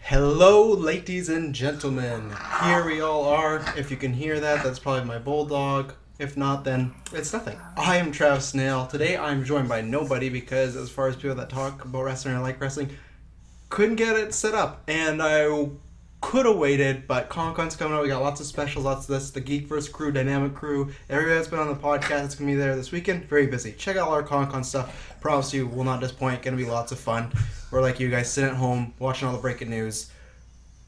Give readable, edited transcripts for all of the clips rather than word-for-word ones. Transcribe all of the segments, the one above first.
Hello, ladies and gentlemen. Here we all are. If you can hear that, that's probably my bulldog. If not, then it's nothing. I am Travis Snell. Today I'm joined by nobody because, as far as people that talk about wrestling or like wrestling, couldn't get it set up. And I could have waited, but Comic-Con's coming out. We got lots of specials, lots of this. The GeekVerse crew, Dynamic crew, everybody that's been on the podcast is going to be there this weekend. Very busy. Check out all our Comic-Con stuff. Promise you, will not disappoint. Going to be lots of fun. We're like you guys sitting at home, watching all the breaking news,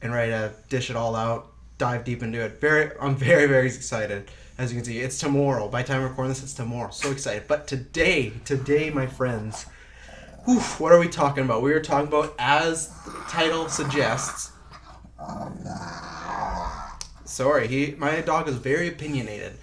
and ready to dish it all out, dive deep into it. I'm very, very excited. As you can see, it's tomorrow. By the time I'm recording this, it's tomorrow. So excited. But today, my friends, what are we talking about? We are talking about, as the title suggests, sorry, my dog is very opinionated.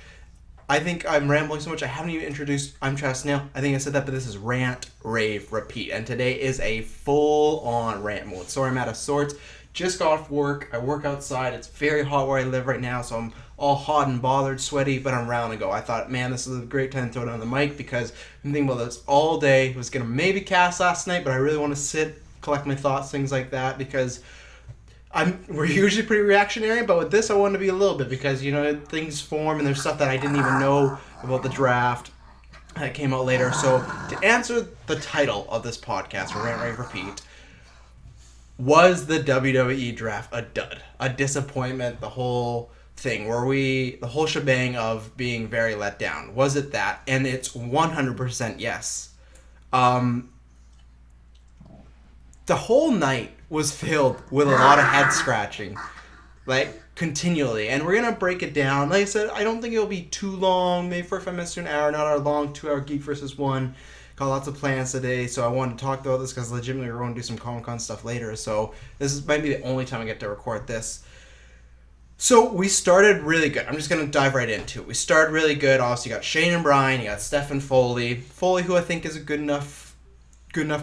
I think I'm rambling so much I haven't even introduced I'm Travis Snail. I think I said that, but this is Rant, Rave, Repeat. And today is a full-on rant mode. Sorry, I'm out of sorts. Just got off work. I work outside. It's very hot where I live right now, so I'm all hot and bothered, sweaty, but I'm round to go. I thought, man, this is a great time to throw it on the mic because I'm thinking about this all day. I was going to maybe cast last night, but I really want to sit, collect my thoughts, things like that, because we're usually pretty reactionary, but with this I wanted to be a little bit because, things form and there's stuff that I didn't even know about the draft that came out later. So to answer the title of this podcast, Rant, Rave, Repeat, was the WWE Draft a dud? A disappointment? The whole thing? The whole shebang of being very let down? Was it that? And it's 100% yes. The whole night was filled with a lot of head scratching, like continually, and we're gonna break it down. Like I said, I don't think it'll be too long, maybe 45 minutes to an hour, not our long 2-hour Geek versus one. Got lots of plans today, so I wanted to talk about this because legitimately we're going to do some Comic-Con stuff later, so might be the only time I get to record this. So we started really good. I'm just going to dive right into it. We started really good. Obviously you got Shane and Brian, you got Steph and Foley, who I think is a good enough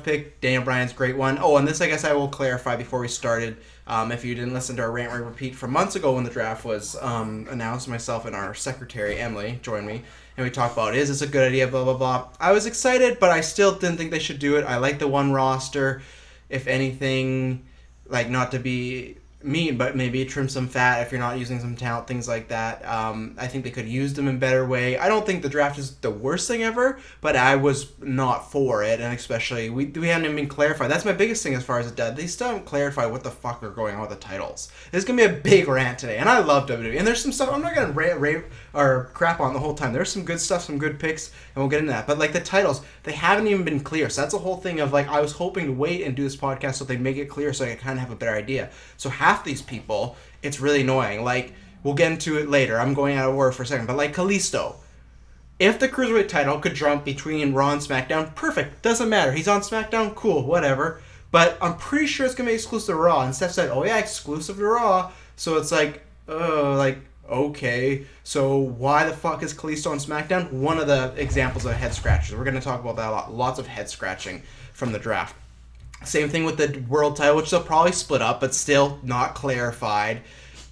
pick. Daniel Bryan's a great one. Oh, and this I guess I will clarify before we started. If you didn't listen to our Rant, Rant, Repeat from months ago when the draft was announced, myself and our secretary, Emily, joined me, and we talked about, is this a good idea, blah, blah, blah. I was excited, but I still didn't think they should do it. I like the one roster. If anything, like, not to be mean, but maybe trim some fat if you're not using some talent, things like that. I think they could use them in a better way. I don't think the draft is the worst thing ever, but I was not for it, and especially we haven't even been clarified. That's my biggest thing as far as it does. They still haven't clarified what the fuck are going on with the titles. There's gonna be a big rant today, and I love WWE, and there's some stuff I'm not gonna rave or crap on the whole time. There's some good stuff, some good picks, and we'll get into that. But like the titles, they haven't even been clear, so that's the whole thing of, like, I was hoping to wait and do this podcast so they make it clear so I could kind of have a better idea. So half these people, it's really annoying. Like, we'll get into it later. I'm going out of word for a second, but like Kalisto, if the Cruiserweight title could jump between Raw and SmackDown, perfect. Doesn't matter. He's on SmackDown, cool, whatever. But I'm pretty sure it's going to be exclusive to Raw. And Steph said, oh yeah, exclusive to Raw. So it's like, okay. So why the fuck is Kalisto on SmackDown? One of the examples of head scratches. We're going to talk about that a lot. Lots of head scratching from the draft. Same thing with the world title, which they'll probably split up, but still not clarified.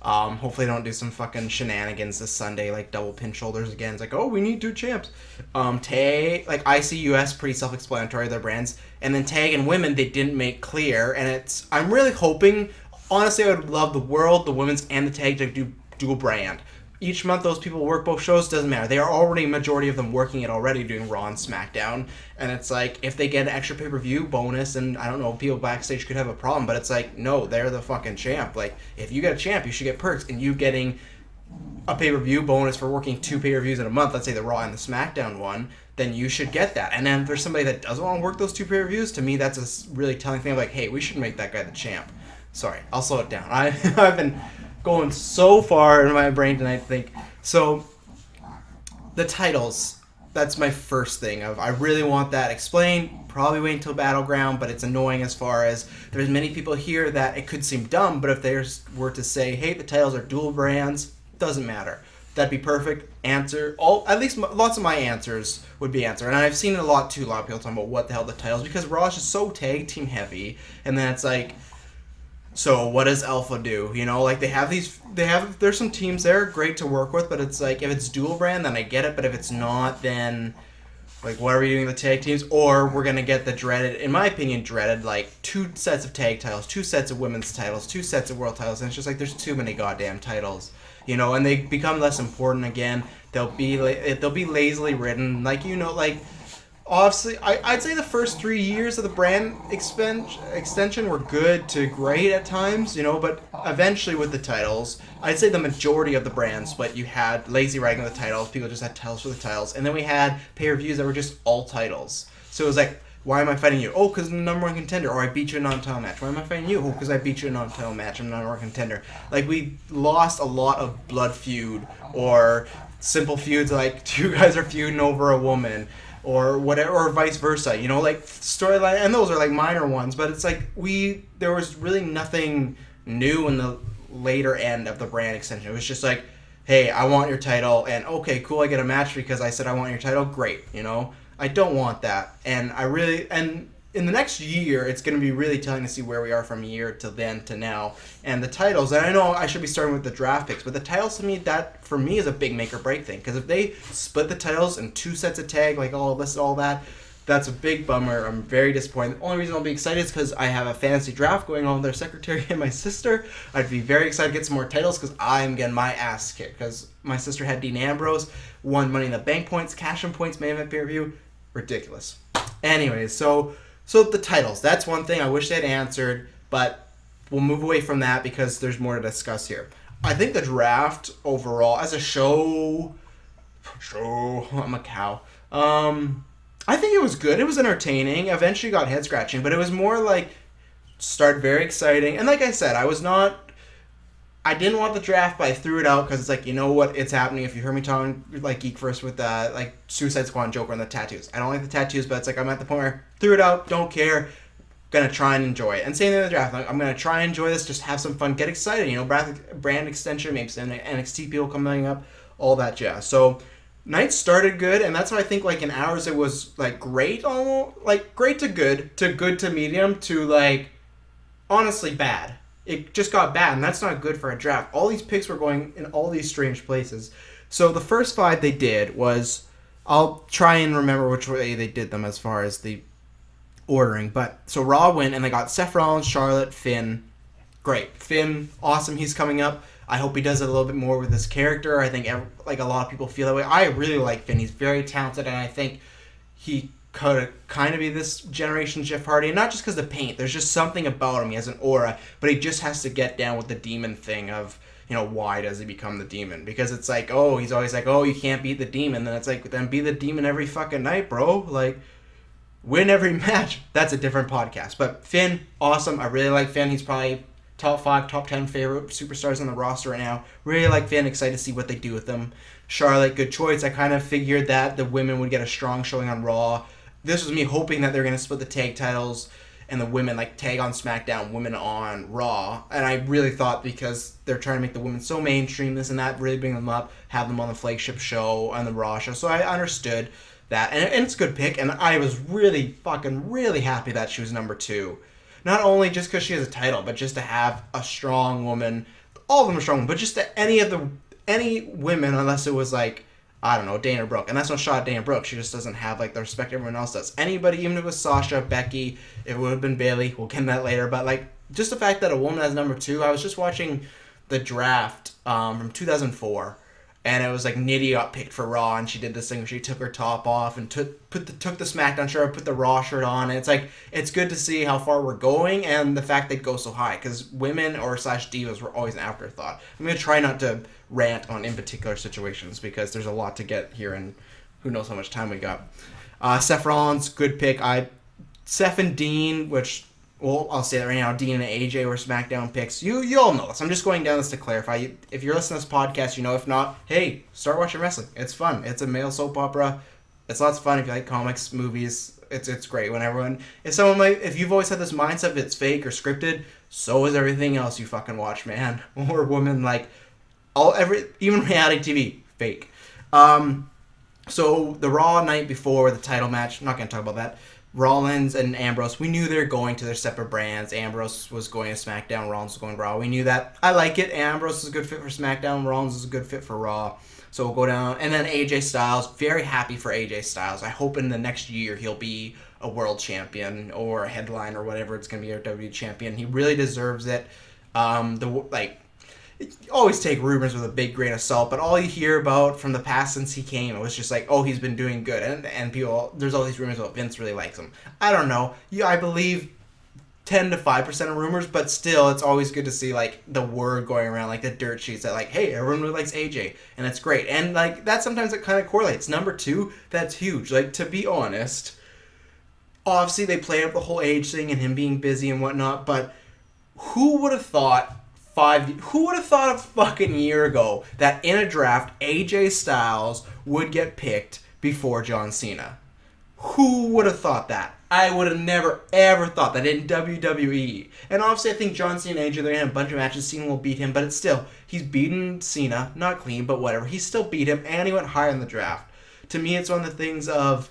Hopefully they don't do some fucking shenanigans this Sunday, like double pin shoulders again. It's like, oh, we need 2 champs. Tag, like ICUS, pretty self-explanatory, their brands. And then tag and women, they didn't make clear. And I'm really hoping, honestly, I would love the world, the women's, and the tag to do dual brand. Each month those people work both shows, doesn't matter. They are already, majority of them working it already, doing Raw and SmackDown. And it's like, if they get an extra pay-per-view bonus, and I don't know, people backstage could have a problem, but it's like, no, they're the fucking champ. Like, if you get a champ, you should get perks, and you getting a pay-per-view bonus for working 2 pay-per-views in a month, let's say the Raw and the SmackDown one, then you should get that. And then if there's somebody that doesn't want to work those 2 pay-per-views, to me that's a really telling thing of, like, hey, we should make that guy the champ. Sorry, I'll slow it down. I've been going so far in my brain tonight to think. So, the titles, that's my first thing of, I really want that explained. Probably wait until Battleground, but it's annoying as far as there's many people here that it could seem dumb, but if they were to say, hey, the titles are dual brands, doesn't matter. That'd be perfect. Answer. At least lots of my answers would be answered. And I've seen it a lot too, a lot of people talking about what the hell the titles, because Raw is just so tag team heavy, and then it's like, so what does Alpha do? Like there's some teams there, great to work with, but it's like, if it's dual brand, then I get it, but if it's not, then Like, what are we doing the tag teams? Or we're going to get the dreaded, in my opinion, dreaded, like, 2 sets of tag titles, 2 sets of women's titles, 2 sets of world titles. And it's just like, there's too many goddamn titles. You know, and they become less important again. They'll be lazily written. Like, you know, like, obviously, I'd say the first 3 years of the brand extension were good to great at times, you know, but eventually with the titles, I'd say the majority of the brands, but you had lazy writing of the titles, people just had titles for the titles, and then we had pay-per-views that were just all titles. So it was like, why am I fighting you? Oh, because I'm the number one contender, or I beat you in a non-title match. Why am I fighting you? Oh, because I beat you in a non-title match, I'm the number one contender. Like, we lost a lot of blood feud, or simple feuds like 2 guys are feuding over a woman, or whatever, or vice versa, you know, like storyline, and those are like minor ones, but it's like there was really nothing new in the later end of the brand extension. It was just like, hey, I want your title, and okay, cool, I get a match because I said I want your title, great, you know, I don't want that, and in the next year, it's going to be really telling to see where we are from year to then to now. And the titles, and I know I should be starting with the draft picks, but the titles to me, that for me is a big make or break thing. Because if they split the titles in 2 sets of tag, like all that, that's a big bummer. I'm very disappointed. The only reason I'll be excited is because I have a fantasy draft going on with their secretary and my sister. I'd be very excited to get some more titles because I'm getting my ass kicked. Because my sister had Dean Ambrose, won Money in the Bank points, cash-in points, main event pay-per-view. Ridiculous. Anyways, So the titles, that's one thing I wish they had answered, but we'll move away from that because there's more to discuss here. I think the draft overall, as a show, I'm a cow. I think it was good. It was entertaining. Eventually got head scratching, but it was more like started very exciting. And like I said, I didn't want the draft, but I threw it out because it's like, you know what, it's happening. If you heard me talking like GeekVerse with like Suicide Squad and Joker and the tattoos. I don't like the tattoos, but it's like I'm at the point where I threw it out, don't care, gonna try and enjoy it. And same thing with the draft. Like, I'm gonna try and enjoy this, just have some fun, get excited. You know, brand extension, maybe some NXT people coming up, all that jazz. So night started good, and that's why I think like in hours it was like great, almost like great to good to medium to like honestly bad. It just got bad, and that's not good for a draft. All these picks were going in all these strange places. So the first 5 they did was, I'll try and remember which way they did them as far as the ordering. But so Raw went, and they got Seth Rollins, Charlotte, Finn. Great. Finn, awesome. He's coming up. I hope he does it a little bit more with his character. I think like a lot of people feel that way. I really like Finn. He's very talented, and I think he could kind of be this generation Jeff Hardy, and not just because of the paint. There's just something about him. He has an aura, but he just has to get down with the demon thing of, you know, why does he become the demon? Because it's like, oh, he's always like, oh, you can't beat the demon. Then it's like, then be the demon every fucking night, bro. Like, win every match. That's a different podcast. But Finn, awesome. I really like Finn. He's probably top 5, top 10 favorite superstars on the roster right now. Really like Finn. Excited to see what they do with them. Charlotte, good choice. I kind of figured that the women would get a strong showing on Raw. This was me hoping that they're going to split the tag titles and the women, like, tag on SmackDown, women on Raw. And I really thought because they're trying to make the women so mainstream, this and that, really bring them up, have them on the flagship show, on the Raw show. So I understood that. And it's a good pick. And I was really happy that she was number 2. Not only just because she has a title, but just to have a strong woman. All of them are strong women, but just to any women, unless it was like, I don't know, Dana Brooke. And that's no shot at Dana Brooke. She just doesn't have like the respect everyone else does. Anybody, even if it was Sasha, Becky, it would have been Bayley. We'll get into that later. But like, just the fact that a woman has number 2. I was just watching the draft from 2004. And it was like Nitty got picked for Raw, and she did this thing where she took her top off and took the SmackDown shirt, put the Raw shirt on. And it's like, it's good to see how far we're going and the fact they go so high, because women or / divas were always an afterthought. I'm going to try not to rant on in particular situations because there's a lot to get here, and who knows how much time we got. Seth Rollins, good pick. Seth and Dean, which, well, I'll say that right now, Dean and AJ were SmackDown picks. You all know this. I'm just going down this to clarify. If you're listening to this podcast, you know. If not, hey, start watching wrestling. It's fun. It's a male soap opera. It's lots of fun if you like comics, movies. It's great when everyone... If you've always had this mindset that it's fake or scripted, so is everything else you fucking watch, man. Or women, like, even reality TV, fake. So the Raw night before the title match, I'm not going to talk about that. Rollins and Ambrose, we knew they're going to their separate brands. Ambrose was going to SmackDown, Rollins was going to Raw. We knew that. I like it. Ambrose is a good fit for SmackDown, Rollins is a good fit for Raw. So we'll go down. And then AJ Styles, very happy for AJ Styles. I hope in the next year he'll be a world champion or a headline or whatever it's going to be, a WWE champion. He really deserves it. Always take rumors with a big grain of salt, but all you hear about from the past since he came, it was just like, oh, he's been doing good, and people, there's all these rumors about Vince really likes him. I don't know. I believe 10 to 5% of rumors, but still, it's always good to see like the word going around, like the dirt sheets that like, hey, everyone really likes AJ, and that's great, and like that sometimes it kind of correlates. Number 2, that's huge. Like, to be honest, obviously they play up the whole age thing and him being busy and whatnot, but who would have thought a fucking year ago that in a draft AJ Styles would get picked before John Cena? Who would have thought that? I would have never ever thought that in WWE. And obviously I think John Cena and AJ, they're going to have a bunch of matches. Cena will beat him, but it's still, he's beaten Cena, not clean, but whatever. He still beat him, and he went higher in the draft. To me, it's one of the things of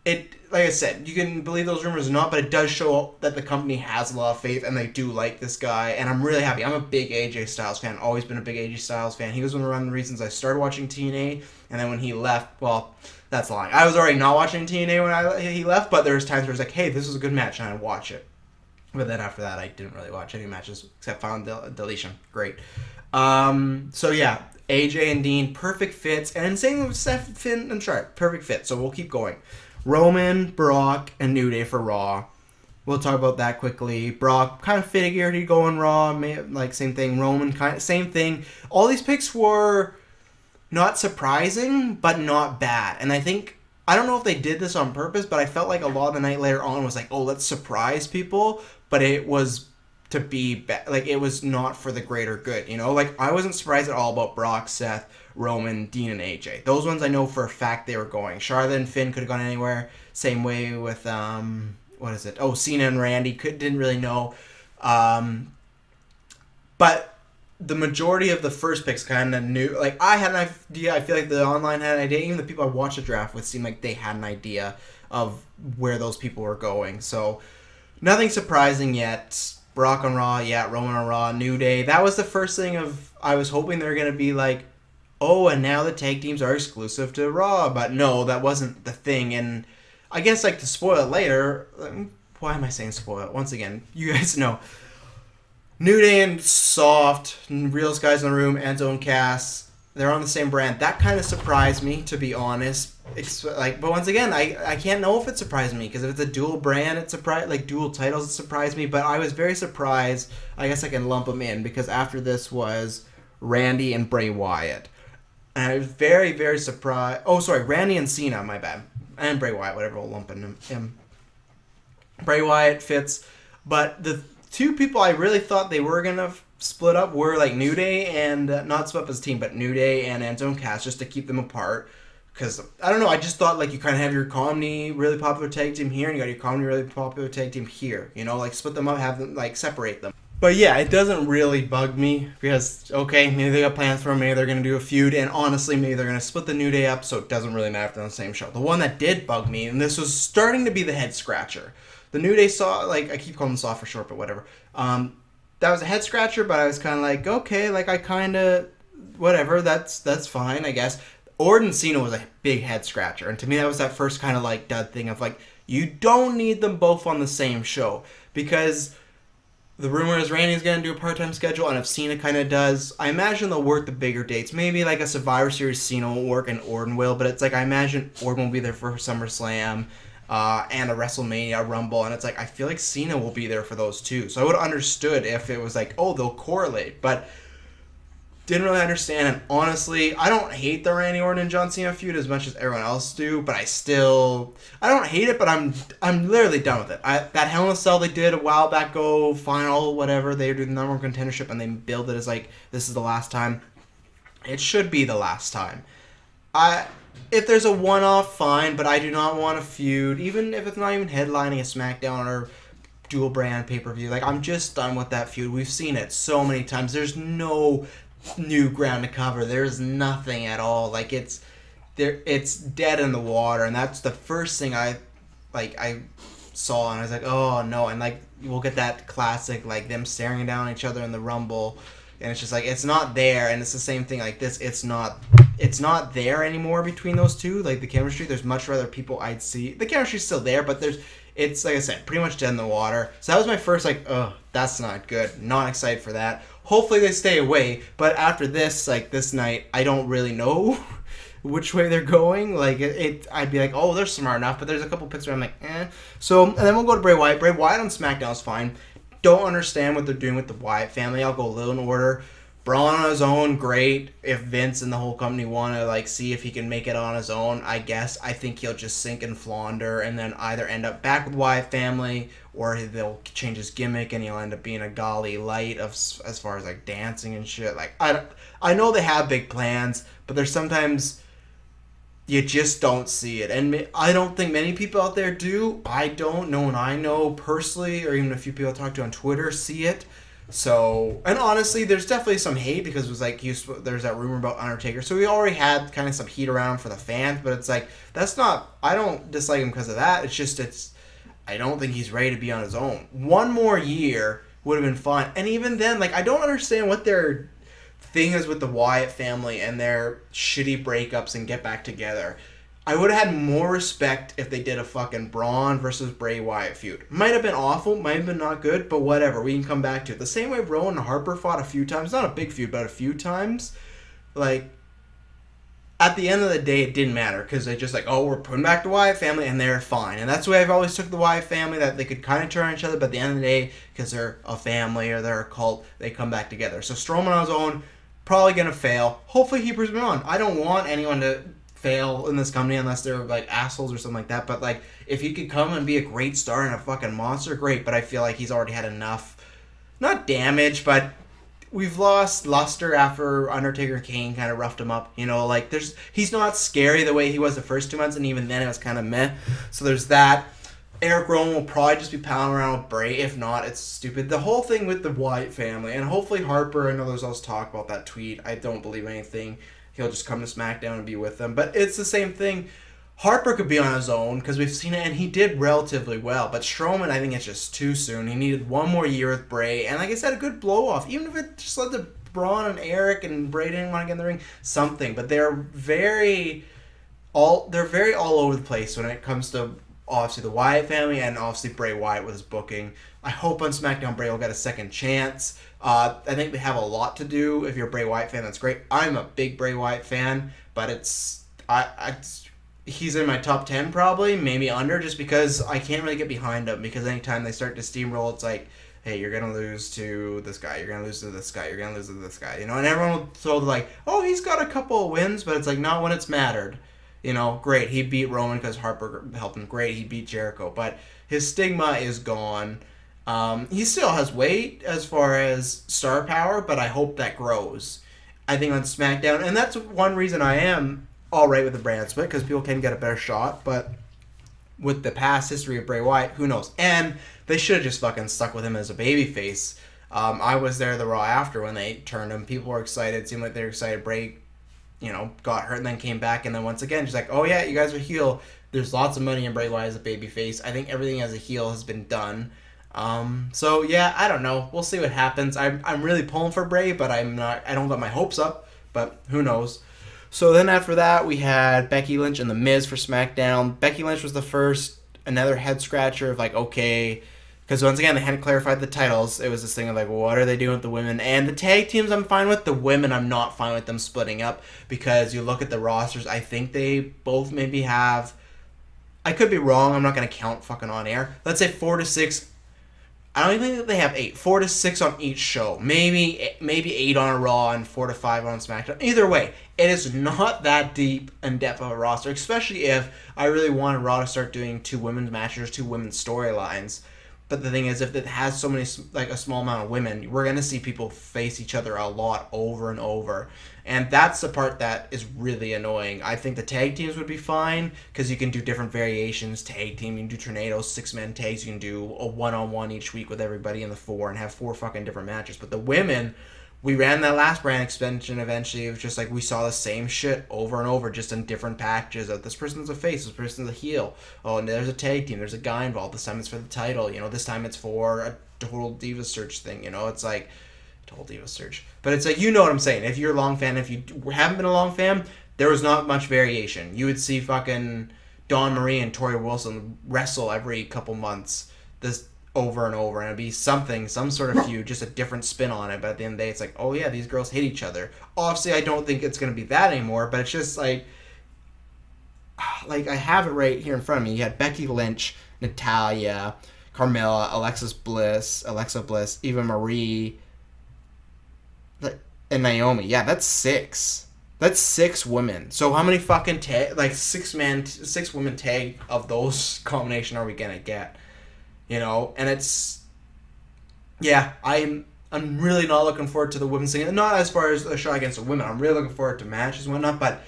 it. Like I said, you can believe those rumors or not, but it does show that the company has a lot of faith and they do like this guy, and I'm really happy. I'm a big AJ Styles fan, always been a big AJ Styles fan. He was one of the reasons I started watching TNA, and then when he left, well, that's lying. I was already not watching TNA when he left, but there was times where it was like, hey, this is a good match, and I'd watch it. But then after that, I didn't really watch any matches except Final Deletion. Great. So yeah, AJ and Dean, perfect fits, and same with Seth, Finn, and Charlotte, perfect fit. So we'll keep going. Roman, Brock, and New Day for Raw. We'll talk about that quickly. Brock, kind of figured he'd go on Raw. Like, same thing. Roman, kind of same thing. All these picks were not surprising, but not bad. And I think, I don't know if they did this on purpose, but I felt like a lot of the night later on was like, oh, let's surprise people. But it was to be, like, it was not for the greater good, you know? Like, I wasn't surprised at all about Brock, Seth, Roman, Dean, and AJ. Those ones I know for a fact they were going. Charlotte and Finn could have gone anywhere. Same way with, what is it? Oh, Cena and Randy. Didn't really know. But the majority of the first picks kind of knew. Like, I had an idea. I feel like the online had an idea. Even the people I watched the draft with seemed like they had an idea of where those people were going. So, nothing surprising yet. Brock on Raw, yeah. Roman on Raw, New Day. That was the first thing of, I was hoping they were going to be like, oh, and now the tag teams are exclusive to Raw. But no, that wasn't the thing. And I guess, like, to spoil it later, why am I saying spoil it? Once again, you guys know. New Day and Soft, Realest Guys in the Room, Enzo and Cass, they're on the same brand. That kind of surprised me, to be honest. But once again, I can't know if it surprised me, because if it's a dual brand, it surprised, like dual titles, it surprised me. But I was very surprised. I guess I can lump them in, because after this was Randy and Bray Wyatt. And I was very, very surprised. Oh, sorry, Randy and Cena, my bad. And Bray Wyatt, whatever, we'll lump in him. Bray Wyatt fits. But the two people I really thought they were going to split up were like New Day and, not split up as a team, but New Day and Enzo and Cass, just to keep them apart. Because, I don't know, I just thought, like, you kind of have your comedy really popular tag team here, and you got your comedy really popular tag team here. You know, like, split them up, have them, like, separate them. But yeah, it doesn't really bug me, because, okay, maybe they got plans for them, maybe they're going to do a feud, and honestly, maybe they're going to split the New Day up, so it doesn't really matter if they're on the same show. The one that did bug me, and this was starting to be the head scratcher. The New Day saw, like, I keep calling them Soft for short, but whatever. That was a head scratcher, but I was kind of like, okay, like, I kind of, whatever, that's fine, I guess. Orton Cena was a big head scratcher, and to me that was that first kind of like dud thing of like, you don't need them both on the same show, because the rumor is Randy's going to do a part-time schedule, and if Cena kind of does, I imagine they'll work the bigger dates. Maybe like a Survivor Series Cena won't work and Orton will, but it's like I imagine Orton will be there for SummerSlam and a WrestleMania Rumble, and it's like I feel like Cena will be there for those too. So I would have understood if it was like, oh, they'll correlate, but didn't really understand. And honestly, I don't hate the Randy Orton and John Cena feud as much as everyone else do, but I don't hate it, but I'm literally done with it. That Hell in a Cell they did a while back ago, final, whatever, they did the number one contendership, and they billed it as like, this is the last time. It should be the last time. If there's a one-off, fine, but I do not want a feud, even if it's not even headlining a SmackDown or dual brand pay-per-view. Like, I'm just done with that feud. We've seen it so many times. There's no new ground to cover. There's nothing at all. Like, it's dead in the water, and that's the first thing I like I saw and I was like, oh no, and like we'll get that classic like them staring down at each other in the Rumble, and it's just like it's not there, and it's the same thing like this. It's not there anymore between those two. Like the chemistry, there's much rather people I'd see. The chemistry's still there, but it's like I said, pretty much dead in the water. So that was my first like, oh, that's not good. Not excited for that. Hopefully they stay away. But after this, like this night, I don't really know which way they're going. Like I'd be like, oh, they're smart enough. But there's a couple picks where I'm like, eh. So and then we'll go to Bray Wyatt. Bray Wyatt on SmackDown is fine. Don't understand what they're doing with the Wyatt family. I'll go a little in order. Braun on his own, great. If Vince and the whole company want to like see if he can make it on his own, I guess. I think he'll just sink and flounder and then either end up back with Wyatt family or they'll change his gimmick and he'll end up being a golly light of as far as like dancing and shit. Like I know they have big plans, but there's sometimes you just don't see it. And I don't think many people out there do. I don't know, and I know personally, or even a few people I talk to on Twitter see it. So, and honestly, there's definitely some hate because it was like, there's that rumor about Undertaker. So we already had kind of some heat around for the fans, but it's like, that's not, I don't dislike him because of that. It's just, I don't think he's ready to be on his own. One more year would have been fun. And even then, like, I don't understand what their thing is with the Wyatt family and their shitty breakups and get back together. I would have had more respect if they did a fucking Braun versus Bray Wyatt feud. Might have been awful, might have been not good, but whatever. We can come back to it. The same way Rowan and Harper fought a few times. Not a big feud, but a few times. Like, at the end of the day, it didn't matter. Because they just like, oh, we're putting back the Wyatt family, and they're fine. And that's the way I've always took the Wyatt family, that they could kind of turn on each other, but at the end of the day, because they're a family or they're a cult, they come back together. So Strowman on his own, probably going to fail. Hopefully he proves me wrong. I don't want anyone to fail in this company unless they're like assholes or something like that, but like if he could come and be a great star and a fucking monster, great. But I feel like he's already had enough, not damage, but we've lost luster after Undertaker and Kane kind of roughed him up, you know, like he's not scary the way he was the first 2 months, and even then it was kind of meh. So there's that. Eric Rowan will probably just be pounding around with Bray. If not, it's stupid. The whole thing with the Wyatt family, and hopefully Harper, I know there's always talk about that tweet. I don't believe anything. He'll just come to SmackDown and be with them. But it's the same thing. Harper could be on his own because we've seen it, and he did relatively well. But Strowman, I think it's just too soon. He needed one more year with Bray. And like I said, a good blow-off. Even if it just led to Braun and Eric and Bray didn't want to get in the ring, something. But they're very all over the place when it comes to obviously the Wyatt family and obviously Bray Wyatt with his booking. I hope on SmackDown Bray will get a second chance. I think they have a lot to do. If you're a Bray Wyatt fan, that's great. I'm a big Bray Wyatt fan, but he's in my top 10 probably, maybe under, just because I can't really get behind him, because anytime they start to steamroll, it's like, hey, you're going to lose to this guy, you're going to lose to this guy, you're going to lose to this guy, you know, and everyone will throw like, oh, he's got a couple of wins, but it's like, not when it's mattered. You know, great, he beat Roman because Harper helped him, great, he beat Jericho, but his stigma is gone. He still has weight as far as star power, but I hope that grows. I think on SmackDown, and that's one reason I am alright with the brand split, because people can get a better shot, but with the past history of Bray Wyatt, who knows? And they should have just fucking stuck with him as a babyface. I was there the Raw after when they turned him. People were excited. It seemed like they were excited. Bray, you know, got hurt and then came back, and then once again, she's like, oh yeah, you guys are heel. There's lots of money in Bray Wyatt as a babyface. I think everything as a heel has been done. So yeah, I don't know. We'll see what happens. I'm really pulling for Bray, but I don't got my hopes up, but who knows. So then after that, we had Becky Lynch and The Miz for SmackDown. Becky Lynch was the first, another head scratcher of like, okay, because once again, they hadn't clarified the titles. It was this thing of like, what are they doing with the women? And the tag teams I'm fine with. The women, I'm not fine with them splitting up, because you look at the rosters, I think they both maybe have, I could be wrong, I'm not going to count fucking on air. Let's say 4 to 6. I don't even think that they have 8. 4 to 6 on each show. Maybe 8 on a Raw and 4 to 5 on SmackDown. Either way, it is not that deep and depth of a roster, especially if I really wanted Raw to start doing 2 women's matches, 2 women's storylines. But the thing is, if it has so many, like a small amount of women, we're going to see people face each other a lot over and over. And that's the part that is really annoying. I think the tag teams would be fine, because you can do different variations. Tag team, you can do tornadoes, 6-man tags, you can do a one-on-one each week with everybody in the 4 and have 4 fucking different matches. But the women, we ran that last brand expansion eventually. It was just like we saw the same shit over and over, just in different packages of this person's a face, this person's a heel. Oh, and there's a tag team, there's a guy involved. This time it's for the title, this time it's for a Total Diva Search thing, it's like Total Diva Search. But it's like, you know what I'm saying. If you're a long fan, if you haven't been a long fan, there was not much variation. You would see fucking Dawn Marie and Tori Wilson wrestle every couple months. This over and over, and it'd be some sort of feud, just a different spin on it. But at the end of the day, it's like, oh yeah, these girls hate each other. Obviously, I don't think it's going to be that anymore, but it's just like I have it right here in front of me. You had Becky Lynch, Natalya, Carmella, Alexa Bliss, Eva Marie, and Naomi. Yeah, that's 6. That's 6 women. So how many fucking 6 women tag of those combination are we gonna get? And it's, yeah, I'm really not looking forward to the women's thing. Not as far as a shot against the women. I'm really looking forward to matches and whatnot, but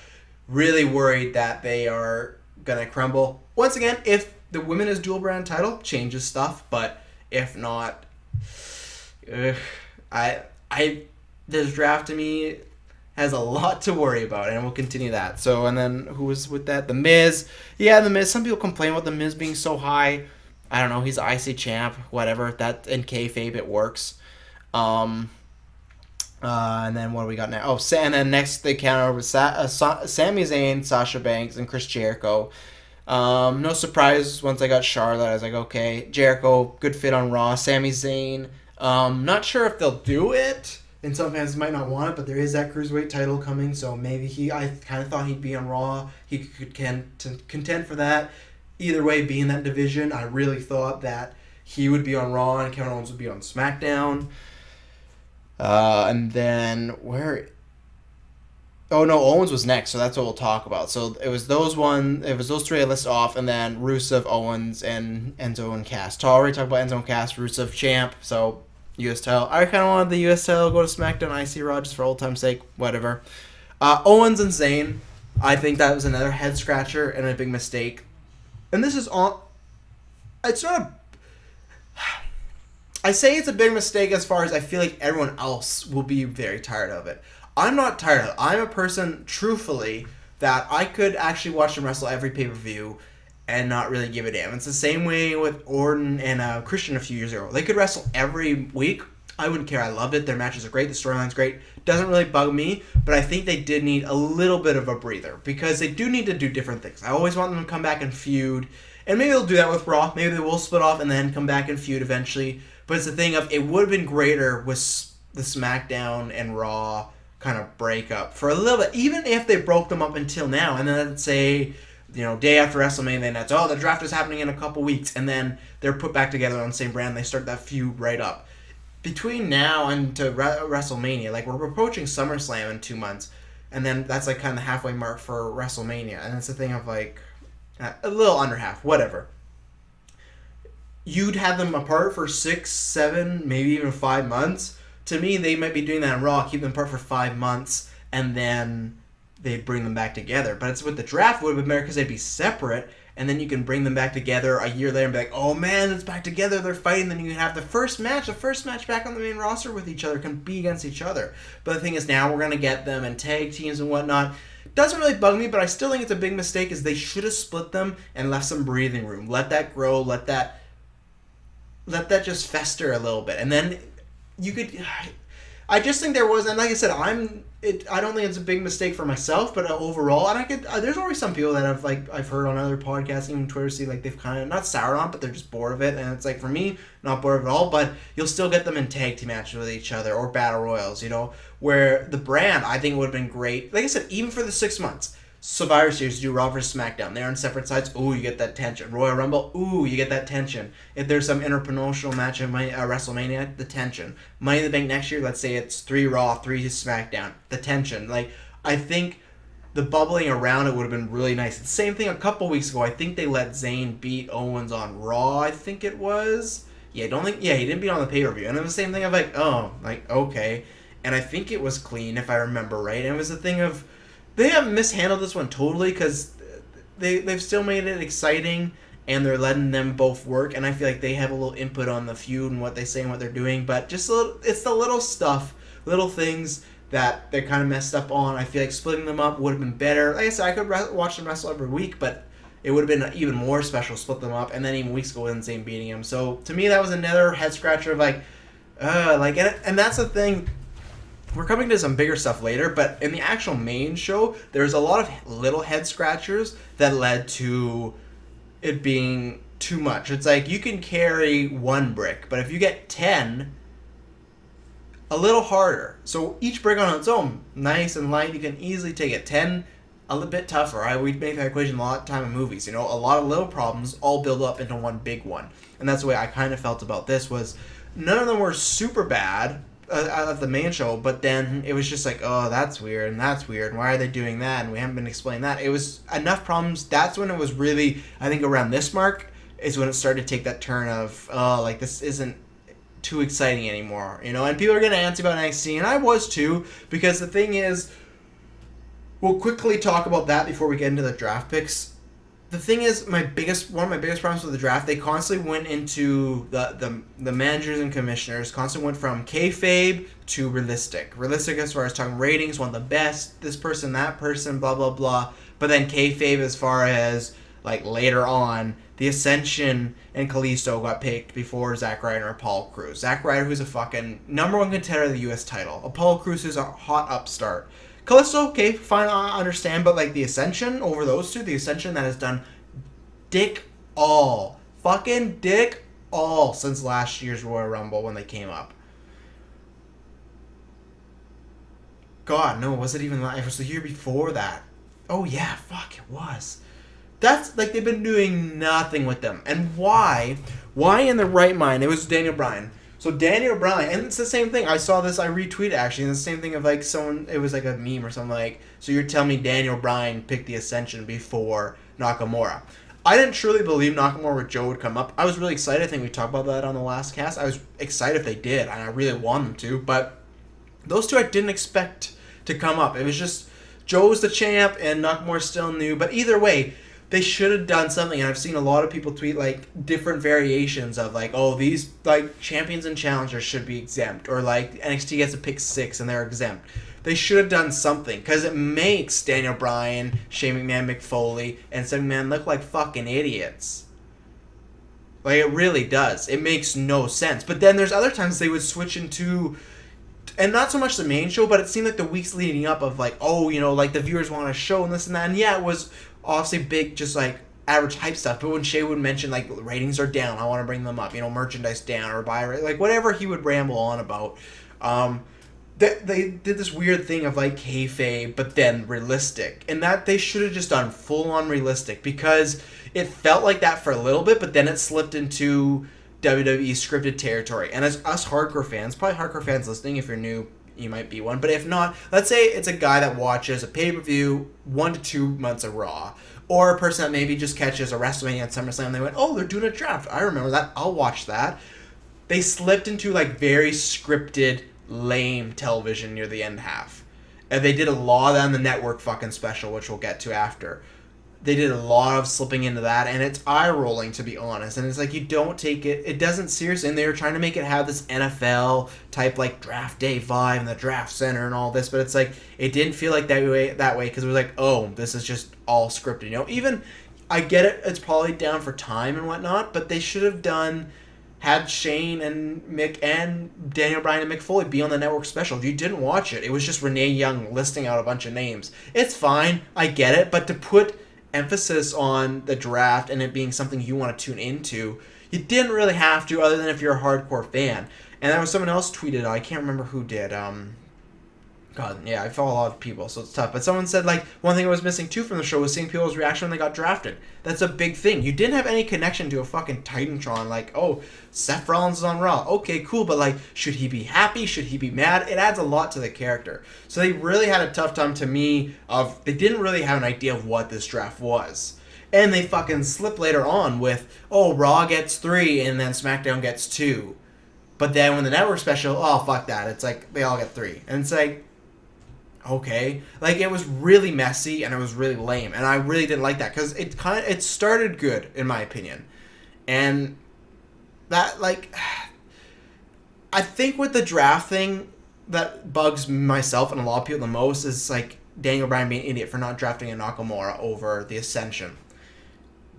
really worried that they are gonna crumble. Once again, if the women is dual brand title, changes stuff, but if not, this draft to me has a lot to worry about, and we'll continue that. So, and then who was with that? The Miz. Yeah, The Miz. Some people complain about The Miz being so high. I don't know. He's IC champ, whatever. That in kayfabe it works. And then what do we got now? Oh, and then next they counter with Sami Zayn, Sasha Banks, and Chris Jericho. No surprise once I got Charlotte. I was like, okay, Jericho, good fit on Raw. Sami Zayn. Not sure if they'll do it. And some fans might not want it, but there is that Cruiserweight title coming, so maybe I kind of thought he'd be on Raw. He could contend for that. Either way, being that division, I really thought that he would be on Raw and Kevin Owens would be on SmackDown. And then where? Oh no, Owens was next, so that's what we'll talk about. So it was those 3 I listed off, and then Rusev, Owens, and Enzo and Cass. So I already talked about Enzo and Cass, Rusev champ, so US title. I kind of wanted the US title to go to SmackDown, IC Raw, just for old time's sake, whatever. Owens and Zayn, I think that was another head scratcher and a big mistake. And this is all. It's not a. I say it's a big mistake as far as I feel like everyone else will be very tired of it. I'm not tired of it. I'm a person, truthfully, that I could actually watch them wrestle every pay-per-view and not really give a damn. It's the same way with Orton and Christian a few years ago. They could wrestle every week. I wouldn't care. I loved it. Their matches are great. The storyline's great. Doesn't really bug me, but I think they did need a little bit of a breather because they do need to do different things. I always want them to come back and feud, and maybe they'll do that with Raw. Maybe they will split off and then come back and feud eventually. But it's the thing of, it would have been greater with the SmackDown and Raw kind of breakup for a little bit, even if they broke them up until now, and then let's say, day after WrestleMania, then that's, the draft is happening in a couple weeks, and then they're put back together on the same brand, they start that feud right up. Between now and to WrestleMania, we're approaching SummerSlam in 2 months, and then that's kind of the halfway mark for WrestleMania, and it's a thing of a little under half, whatever. You'd have them apart for 6, 7, maybe even 5 months. To me, they might be doing that in Raw, keep them apart for 5 months, and then they'd bring them back together. But it's with the draft would have been better because they'd be separate, and then you can bring them back together a year later and be like, oh man, it's back together, they're fighting. Then you can have the first match back on the main roster with each other, can be against each other. But the thing is, now we're going to get them in tag teams and whatnot. Doesn't really bug me, but I still think it's a big mistake, is they should have split them and left some breathing room. Let that grow, let that just fester a little bit. And then you could... I just think there was, and like I said, I don't think it's a big mistake for myself, but overall, and there's always some people that I've heard on other podcasts, even Twitter, see they've kind of not soured on, but they're just bored of it, and it's for me, not bored of it at all. But you'll still get them in tag team matches with each other or battle royals, where the brand I think would have been great. Like I said, even for the 6 months. Survivor Series, do Raw vs. SmackDown. They're on separate sides. Ooh, you get that tension. Royal Rumble. Ooh, you get that tension. If there's some interpromotional match at WrestleMania, the tension. Money in the Bank next year, let's say it's 3 Raw, 3 SmackDown. The tension. I think the bubbling around it would have been really nice. The same thing a couple weeks ago. I think they let Zayn beat Owens on Raw, I think it was. He didn't beat on the pay-per-view. And it was the same thing of okay. And I think it was clean, if I remember right. And it was the thing of, they haven't mishandled this one totally because they've still made it exciting and they're letting them both work, and I feel like they have a little input on the feud and what they say and what they're doing, but just it's the little stuff little things that they're kind of messed up on. I feel like splitting them up would have been better. Like I said, I could watch them wrestle every week, but it would have been even more special split them up, and then even weeks ago with Zayn beating him. So to me, that was another head scratcher of and that's the thing. We're coming to some bigger stuff later, but in the actual main show, there's a lot of little head scratchers that led to it being too much. It's like you can carry 1 brick, but if you get 10, a little harder. So each brick on its own, nice and light, you can easily take it. 10, a little bit tougher. Right? We make that equation a lot of time in movies. A lot of little problems all build up into one big one. And that's the way I kind of felt about this was none of them were super bad of the main show, but then it was just like, oh, that's weird, and why are they doing that, and we haven't been explaining that. It was enough problems. That's when it was really, I think around this mark, is when it started to take that turn of, oh, like, this isn't too exciting anymore, and people are getting antsy about NXT, and I was too, because the thing is, we'll quickly talk about that before we get into the draft picks. The thing is, one of my biggest problems with the draft, they constantly went into the managers and commissioners, constantly went from kayfabe to realistic. Realistic as far as talking ratings, one of the best, this person, that person, blah, blah, blah. But then kayfabe as far as, like, later on, the Ascension and Kalisto got picked before Zack Ryder or Apollo Crews. Zack Ryder, who's a fucking #1 contender to the U.S. title. Apollo Crews, who's a hot upstart. Kalisto, okay, fine, I understand, but like the Ascension over those two, the Ascension that has done fucking dick all since last year's Royal Rumble when they came up. God, no, was it even it was the year before that? Oh yeah, fuck, it was. That's like they've been doing nothing with them. And why? Why in the right mind? It was Daniel Bryan. So Daniel Bryan, and it's the same thing. I saw this, I retweeted actually, and it's the same thing of like someone, it was like a meme or something like, so you're telling me Daniel Bryan picked the Ascension before Nakamura. I didn't truly believe Nakamura with Joe would come up. I was really excited. I think we talked about that on the last cast. I was excited if they did, and I really want them to, but those two I didn't expect to come up. It was just, Joe was the champ, and Nakamura's still new, but either way, they should have done something, and I've seen a lot of people tweet like different variations of like, oh, these like champions and challengers should be exempt, or like NXT gets to pick 6 and they're exempt. They should have done something because it makes Daniel Bryan, Shane McMahon, Mick Foley, and Shane McMahon look like fucking idiots. Like it really does. It makes no sense. But then there's other times they would switch into, and not so much the main show, but it seemed like the weeks leading up of like, oh, like the viewers want a show and this and that, and yeah, it was obviously big, just like average hype stuff. But when Shay would mention like ratings are down, I want to bring them up. Merchandise down or buy like whatever he would ramble on about. They did this weird thing of like kayfabe, but then realistic, and that they should have just done full on realistic because it felt like that for a little bit, but then it slipped into WWE scripted territory. And as us hardcore fans, probably hardcore fans listening, if you're new, you might be one, but if not, let's say it's a guy that watches a pay-per-view 1 to 2 months of Raw, or a person that maybe just catches a WrestleMania at SummerSlam and they went, oh, they're doing a draft, I remember that, I'll watch that. They slipped into like very scripted, lame television near the end half, and they did a lot of that on the network fucking special, which we'll get to after. They did a lot of slipping into that, and it's eye-rolling, to be honest. And it's like, you don't take it doesn't seriously, and they were trying to make it have this NFL type, like, draft day vibe and the draft center and all this, but it's like, it didn't feel like that way, because it was like, oh, this is just all scripted, Even, I get it, it's probably down for time and whatnot, but they should have had Shane and Mick and Daniel Bryan and Mick Foley be on the network special. If you didn't watch it, it was just Renee Young listing out a bunch of names. It's fine, I get it, but to put emphasis on the draft and it being something you want to tune into, you didn't really have to, other than if you're a hardcore fan. And that was someone else tweeted, I can't remember who did, God, yeah, I follow a lot of people, so it's tough. But someone said, like, one thing I was missing, too, from the show was seeing people's reaction when they got drafted. That's a big thing. You didn't have any connection to a fucking Titantron, like, oh, Seth Rollins is on Raw. Okay, cool, but, like, should he be happy? Should he be mad? It adds a lot to the character. So they really had a tough time, to me, they didn't really have an idea of what this draft was. And they fucking slip later on with, oh, Raw gets 3, and then SmackDown gets 2. But then when the network special, oh, fuck that. It's like, they all get 3. And it's like, okay, like it was really messy and it was really lame, and I really didn't like that because it started good in my opinion, and that like I think with the draft thing, that bugs myself and a lot of people the most is like Daniel Bryan being an idiot for not drafting a Nakamura over the Ascension.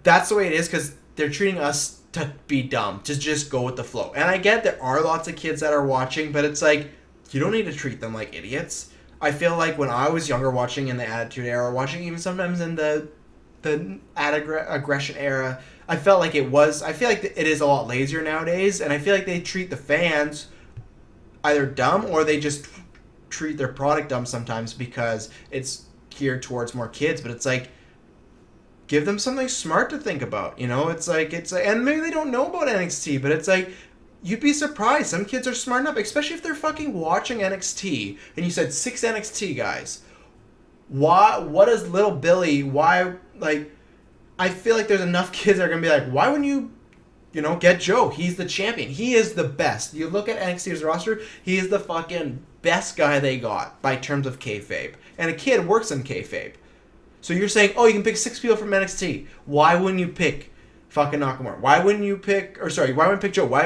That's the way it is because they're treating us to be dumb, to just go with the flow. And I get there are lots of kids that are watching, but it's like, you don't need to treat them like idiots. I feel like when I was younger watching in the Attitude Era, watching even sometimes in the aggression era, I felt like it is a lot lazier nowadays, and I feel like they treat the fans either dumb or they just treat their product dumb sometimes because it's geared towards more kids. But it's like, give them something smart to think about, you know? It's like, and maybe they don't know about NXT, but it's like, you'd be surprised. Some kids are smart enough, especially if they're fucking watching NXT. And you said 6 NXT guys. Why? What is little Billy? Why? Like, I feel like there's enough kids that are gonna be like, why wouldn't you, get Joe? He's the champion. He is the best. You look at NXT's roster. He is the fucking best guy they got by terms of kayfabe. And a kid works in kayfabe. So you're saying, oh, you can pick 6 people from NXT. Why wouldn't you pick fucking Nakamura? Why wouldn't you pick Joe?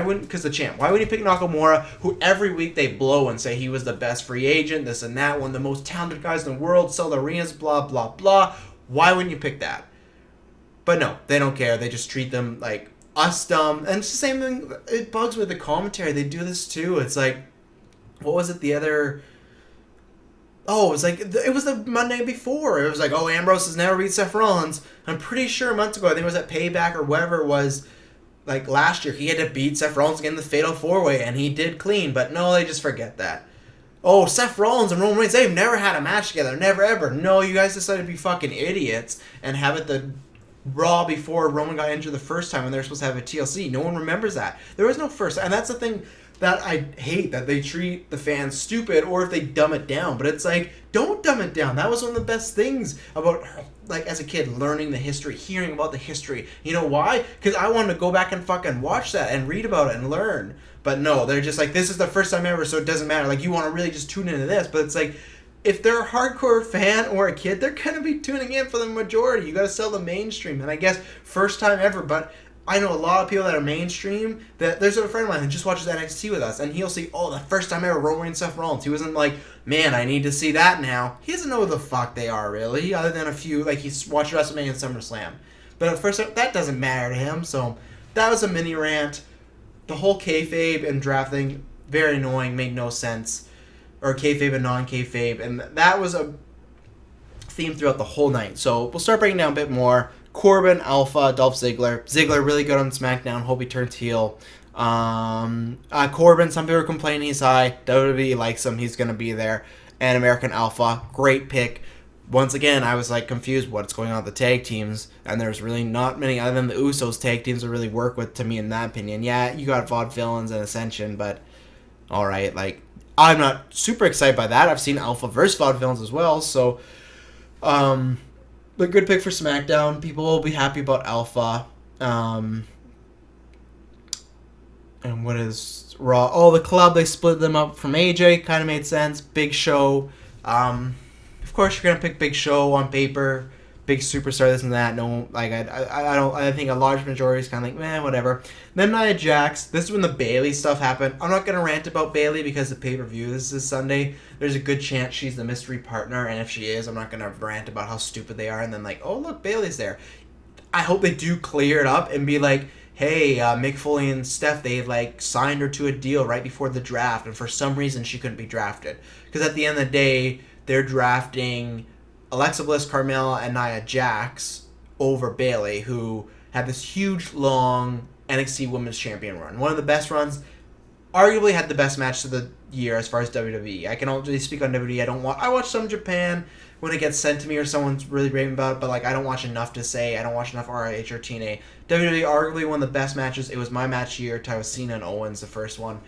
Because the champ. Why wouldn't you pick Nakamura, who every week they blow and say he was the best free agent, this and that, one of the most talented guys in the world, sell the arenas, blah, blah, blah. Why wouldn't you pick that? But no, they don't care. They just treat them like us dumb. And it's the same thing. It bugs with the commentary. They do this too. It's like, what was it the other... Oh, it was the Monday before. It was like, oh, Ambrose has never beat Seth Rollins. I'm pretty sure months ago, I think it was at Payback or whatever it was, like last year, he had to beat Seth Rollins again in the Fatal 4-Way, and he did clean. But no, they just forget that. Oh, Seth Rollins and Roman Reigns, they've never had a match together. Never, ever. No, you guys decided to be fucking idiots and have it the Raw before Roman got injured the first time when they were supposed to have a TLC. No one remembers that. There was no first. And that's the thing that I hate, that they treat the fans stupid or if they dumb it down. But it's like, don't dumb it down. That was one of the best things about, like, as a kid, learning the history, hearing about the history. You know why? Because I wanted to go back and fucking watch that and read about it and learn. But no, they're just like, this is the first time ever, so it doesn't matter. Like, you want to really just tune into this. But it's like, if they're a hardcore fan or a kid, they're going to be tuning in for the majority. You got to sell the mainstream. And I guess first time ever, but I know a lot of people that are mainstream. That there's a friend of mine who just watches NXT with us, and he'll see, oh, the first time ever, Roman and Seth Rollins. He wasn't like, man, I need to see that now. He doesn't know who the fuck they are, really, other than a few, like he's watched WrestleMania and SummerSlam. But at first, that doesn't matter to him, so that was a mini rant. The whole kayfabe and draft thing, very annoying, made no sense. Or kayfabe and non-kayfabe, and that was a theme throughout the whole night. So we'll start breaking down a bit more. Corbin, Alpha, Dolph Ziggler. Ziggler really good on SmackDown. Hope he turns heel. Corbin, some people are complaining he's high. WWE likes him. He's going to be there. And American Alpha, great pick. Once again, I was like confused what's going on with the tag teams. And there's really not many other than the Usos tag teams to really work with, to me, in that opinion. Yeah, you got Vaudevillains and Ascension, but alright, like, I'm not super excited by that. I've seen Alpha versus Vaudevillains as well, so... But good pick for SmackDown. People will be happy about Alpha. And what is Raw? Oh, the club, they split them up from AJ. Kind of made sense. Big Show. Of course, you're going to pick Big Show on paper. Big superstar, this and that. No, like, I think a large majority is kind of like, man, whatever. Then Nia Jax. This is when the Bayley stuff happened. I'm not going to rant about Bayley because the pay-per-view, this is Sunday. There's a good chance she's the mystery partner, and if she is, I'm not going to rant about how stupid they are, and then like, oh, look, Bayley's there. I hope they do clear it up and be like, hey, Mick Foley and Steph, they like signed her to a deal right before the draft, and for some reason she couldn't be drafted. Because at the end of the day, they're drafting Alexa Bliss, Carmella, and Nia Jax over Bayley, who had this huge, long NXT Women's Champion run. One of the best runs, arguably had the best match of the year as far as WWE. I can only speak on WWE. I watch some Japan when it gets sent to me or someone's really raving about it, but like I don't watch enough to say. I don't watch enough RRH or TNA. WWE, arguably one of the best matches. It was my match of the year. Ty was Cena and Owens, the first one.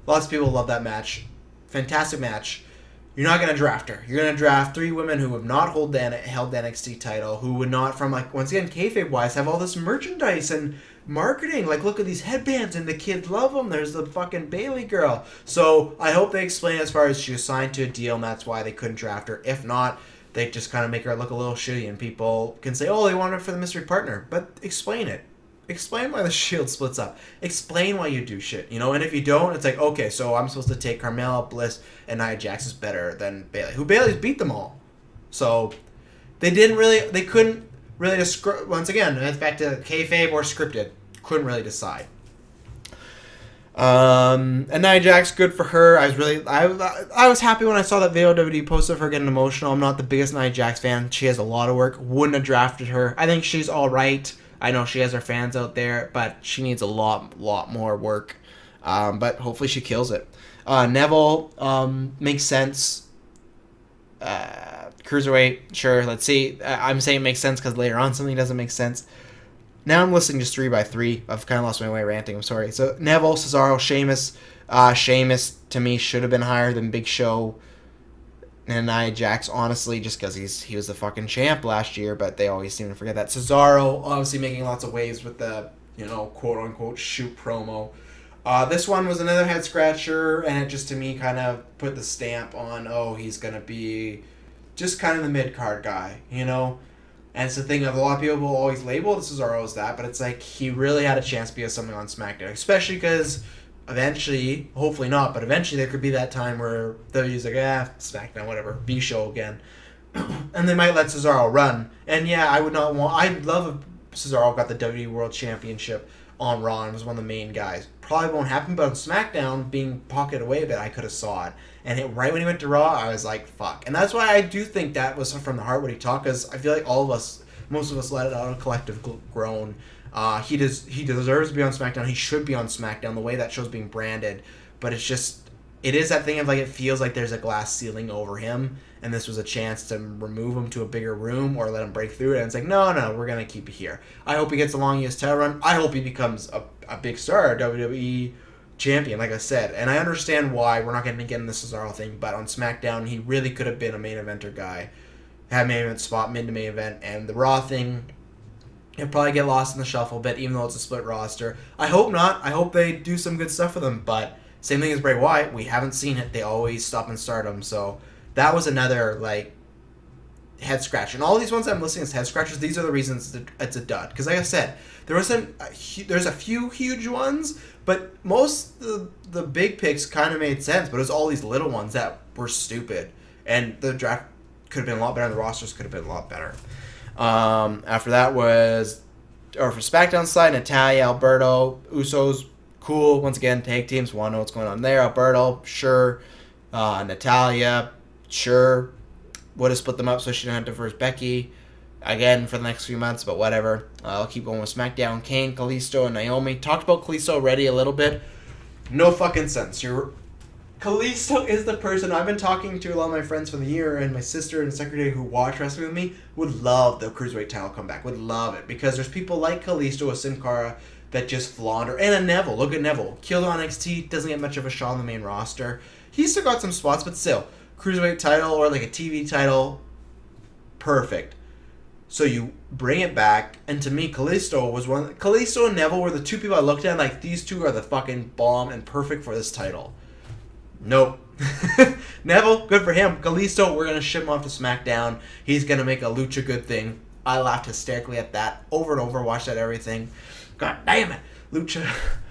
Lots of people love that match. Fantastic match. You're not going to draft her. You're going to draft 3 women who have not held the NXT title, who would not, from, like, once again, kayfabe-wise, have all this merchandise and marketing. Like, look at these headbands, and the kids love them. There's the fucking Bayley girl. So I hope they explain as far as she was signed to a deal, and that's why they couldn't draft her. If not, they just kind of make her look a little shitty, and people can say, oh, they want her for the mystery partner. But explain it. explain why the Shield splits up. Explain why you do shit, you know? And if you don't, it's like, okay, so I'm supposed to take Carmella, Bliss, and Nia Jax is better than Bayley. Who Bayley's beat them all. So, they couldn't really describe, once again, it's back to kayfabe or scripted. Couldn't really decide. And Nia Jax, good for her. I was happy when I saw that video WWE posted of her getting emotional. I'm not the biggest Nia Jax fan. She has a lot of work. Wouldn't have drafted her. I think she's all right. I know she has her fans out there, but she needs a lot more work. But hopefully she kills it. Neville makes sense. Cruiserweight, sure. Let's see. I'm saying it makes sense because later on something doesn't make sense. Now I'm listing just 3x3. I've kind of lost my way ranting. I'm sorry. So Neville, Cesaro, Sheamus. Sheamus to me should have been higher than Big Show and Nia Jax, honestly, just because he was the fucking champ last year. But they always seem to forget that. Cesaro obviously making lots of waves with the quote unquote shoot promo. This one was another head scratcher, and it just to me kind of put the stamp on he's gonna be just kind of the mid card guy, And it's the thing of a lot of people will always label Cesaro as that, but it's like he really had a chance to be something on SmackDown, especially because eventually, hopefully not, but eventually there could be that time where WWE's like, SmackDown, whatever, B show again. And they might let Cesaro run. And yeah, I'd love if Cesaro got the WWE World Championship on Raw and was one of the main guys. Probably won't happen, but on SmackDown, being pocketed away a bit, I could have saw it. And right when he went to Raw, I was like, fuck. And that's why I do think that was from the heart what he talked, because I feel like most of us let out a collective groan. He deserves to be on SmackDown. He should be on SmackDown, the way that show's being branded. But it is that thing of like, it feels like there's a glass ceiling over him, and this was a chance to remove him to a bigger room or let him break through it. And it's like, no, we're going to keep it here. I hope he gets a long US title run. I hope he becomes a big star, WWE champion, like I said. And I understand why we're not going to get in the Cesaro thing, but on SmackDown, he really could have been a main eventer guy. Had main event spot, mid to main event, and the Raw thing, he'll probably get lost in the shuffle a bit, even though it's a split roster. I hope not. I hope they do some good stuff with him, but same thing as Bray Wyatt. We haven't seen it. They always stop and start him, so that was another, head scratch. And all these ones I'm listing as head scratchers, these are the reasons that it's a dud. Because like I said, there's a few huge ones, but most of the big picks kind of made sense, but it was all these little ones that were stupid. And the draft could have been a lot better, and the rosters could have been a lot better. After that for SmackDown side, Natalya, Alberto, Usos, cool. Once again, tag teams, want to know what's going on there. Alberto, sure. Natalya, sure. Would have split them up so she didn't have to verse Becky again for the next few months, but whatever. I'll keep going with SmackDown. Kane, Kalisto, and Naomi. Talked about Kalisto already a little bit. No fucking sense. Kalisto is the person I've been talking to. A lot of my friends from the year and my sister and secretary who watch wrestling with me would love the Cruiserweight title comeback. Would love it because there's people like Kalisto or Sin Cara that just flaunt her. And a Neville. Look at Neville. Killed on NXT. Doesn't get much of a shot on the main roster. He's still got some spots, but still. Cruiserweight title or like a TV title. Perfect. So you bring it back. And to me, Kalisto and Neville were the two people I looked at like, these two are the fucking bomb and perfect for this title. Nope. Neville, good for him. Kalisto, we're going to ship him off to SmackDown. He's going to make a lucha good thing. I laughed hysterically at that over and over. Watched that everything. God damn it.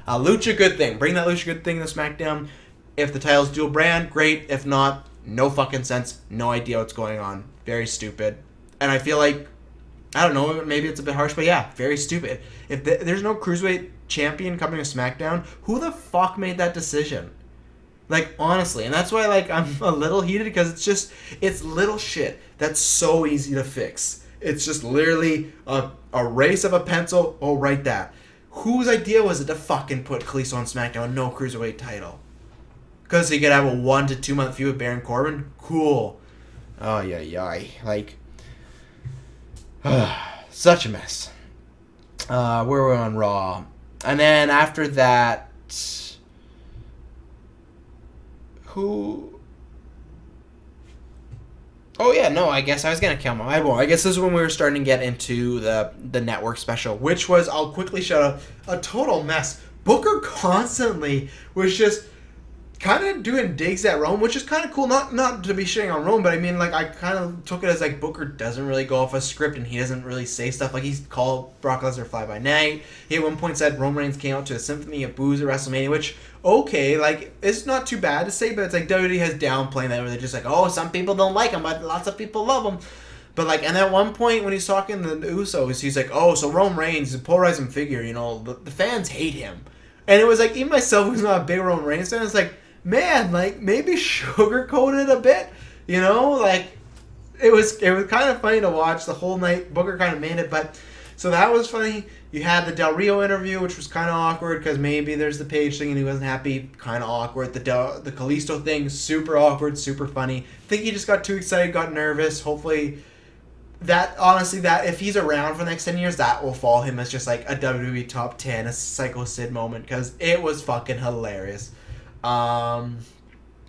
A lucha good thing. Bring that lucha good thing to SmackDown. If the title's dual brand, great. If not, no fucking sense. No idea what's going on. Very stupid. And I feel like, I don't know, maybe it's a bit harsh, but yeah, very stupid. If there's no Cruiserweight champion coming to SmackDown, who the fuck made that decision? Like, honestly. And that's why, I'm a little heated because it's little shit that's so easy to fix. It's just literally a erase of a pencil. Oh, write that. Whose idea was it to fucking put Kalisto on SmackDown, no Cruiserweight title? Because he could have a 1 to 2 month feud with Baron Corbin? Cool. Oh, yeah. Such a mess. Where were we on Raw? And then after that, who? Oh yeah, no, I guess I was gonna count my eyeball. I guess this is when we were starting to get into the network special, which was, I'll quickly shout out, a total mess. Booker constantly was just kind of doing digs at Rome, which is kind of cool. Not to be shitting on Rome, but I mean, like, I kind of took it as, like, Booker doesn't really go off a script and he doesn't really say stuff. Like, he's called Brock Lesnar fly by night. He at one point said Roman Reigns came out to a symphony of booze at WrestleMania, which, okay, like, it's not too bad to say, but it's like WWE has downplaying that where they're just like, oh, some people don't like him, but lots of people love him. But, like, and at one point when he's talking to the Usos, he's like, oh, so Roman Reigns is a polarizing figure, you know, the fans hate him. And it was like, even myself, who's not a big Roman Reigns fan, it's like, man, like, maybe sugarcoat it a bit, you know? Like, it was kind of funny to watch the whole night. Booker kind of made it, but, so that was funny. You had the Del Rio interview, which was kind of awkward, because maybe there's the Page thing and he wasn't happy, kind of awkward. The Kalisto thing, super awkward, super funny. I think he just got too excited, got nervous. Hopefully, honestly, if he's around for the next 10 years, that will fall him as just, like, a WWE top 10, a Psycho Sid moment, because it was fucking hilarious. What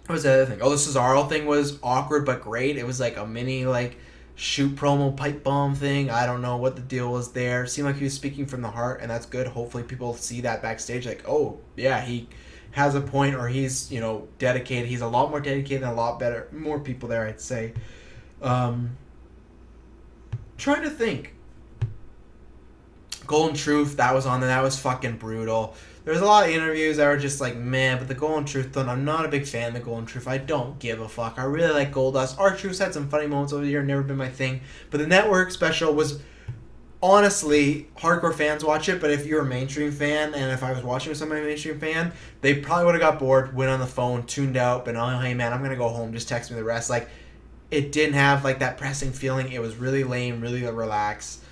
was the other thing? Oh, the Cesaro thing was awkward but great. It was like a mini, like, shoot promo pipe bomb thing. I don't know what the deal was there. Seemed like he was speaking from the heart, and that's good. Hopefully people see that backstage, like, oh, yeah, he has a point, or he's, you know, dedicated. He's a lot more dedicated and a lot better. More people there, I'd say. Trying to think. Golden Truth, that was on there. That was fucking brutal. There was a lot of interviews that were just like, man, but the Golden Truth, though, I'm not a big fan of the Golden Truth. I don't give a fuck. I really like Goldust. R-Truth's had some funny moments over the year, never been my thing. But the network special was, honestly, hardcore fans watch it, but if you're a mainstream fan, and if I was watching with somebody mainstream fan, they probably would have got bored, went on the phone, tuned out, been, oh, hey, man, I'm going to go home, just text me the rest. Like, it didn't have, like, that pressing feeling. It was really lame, really relaxed.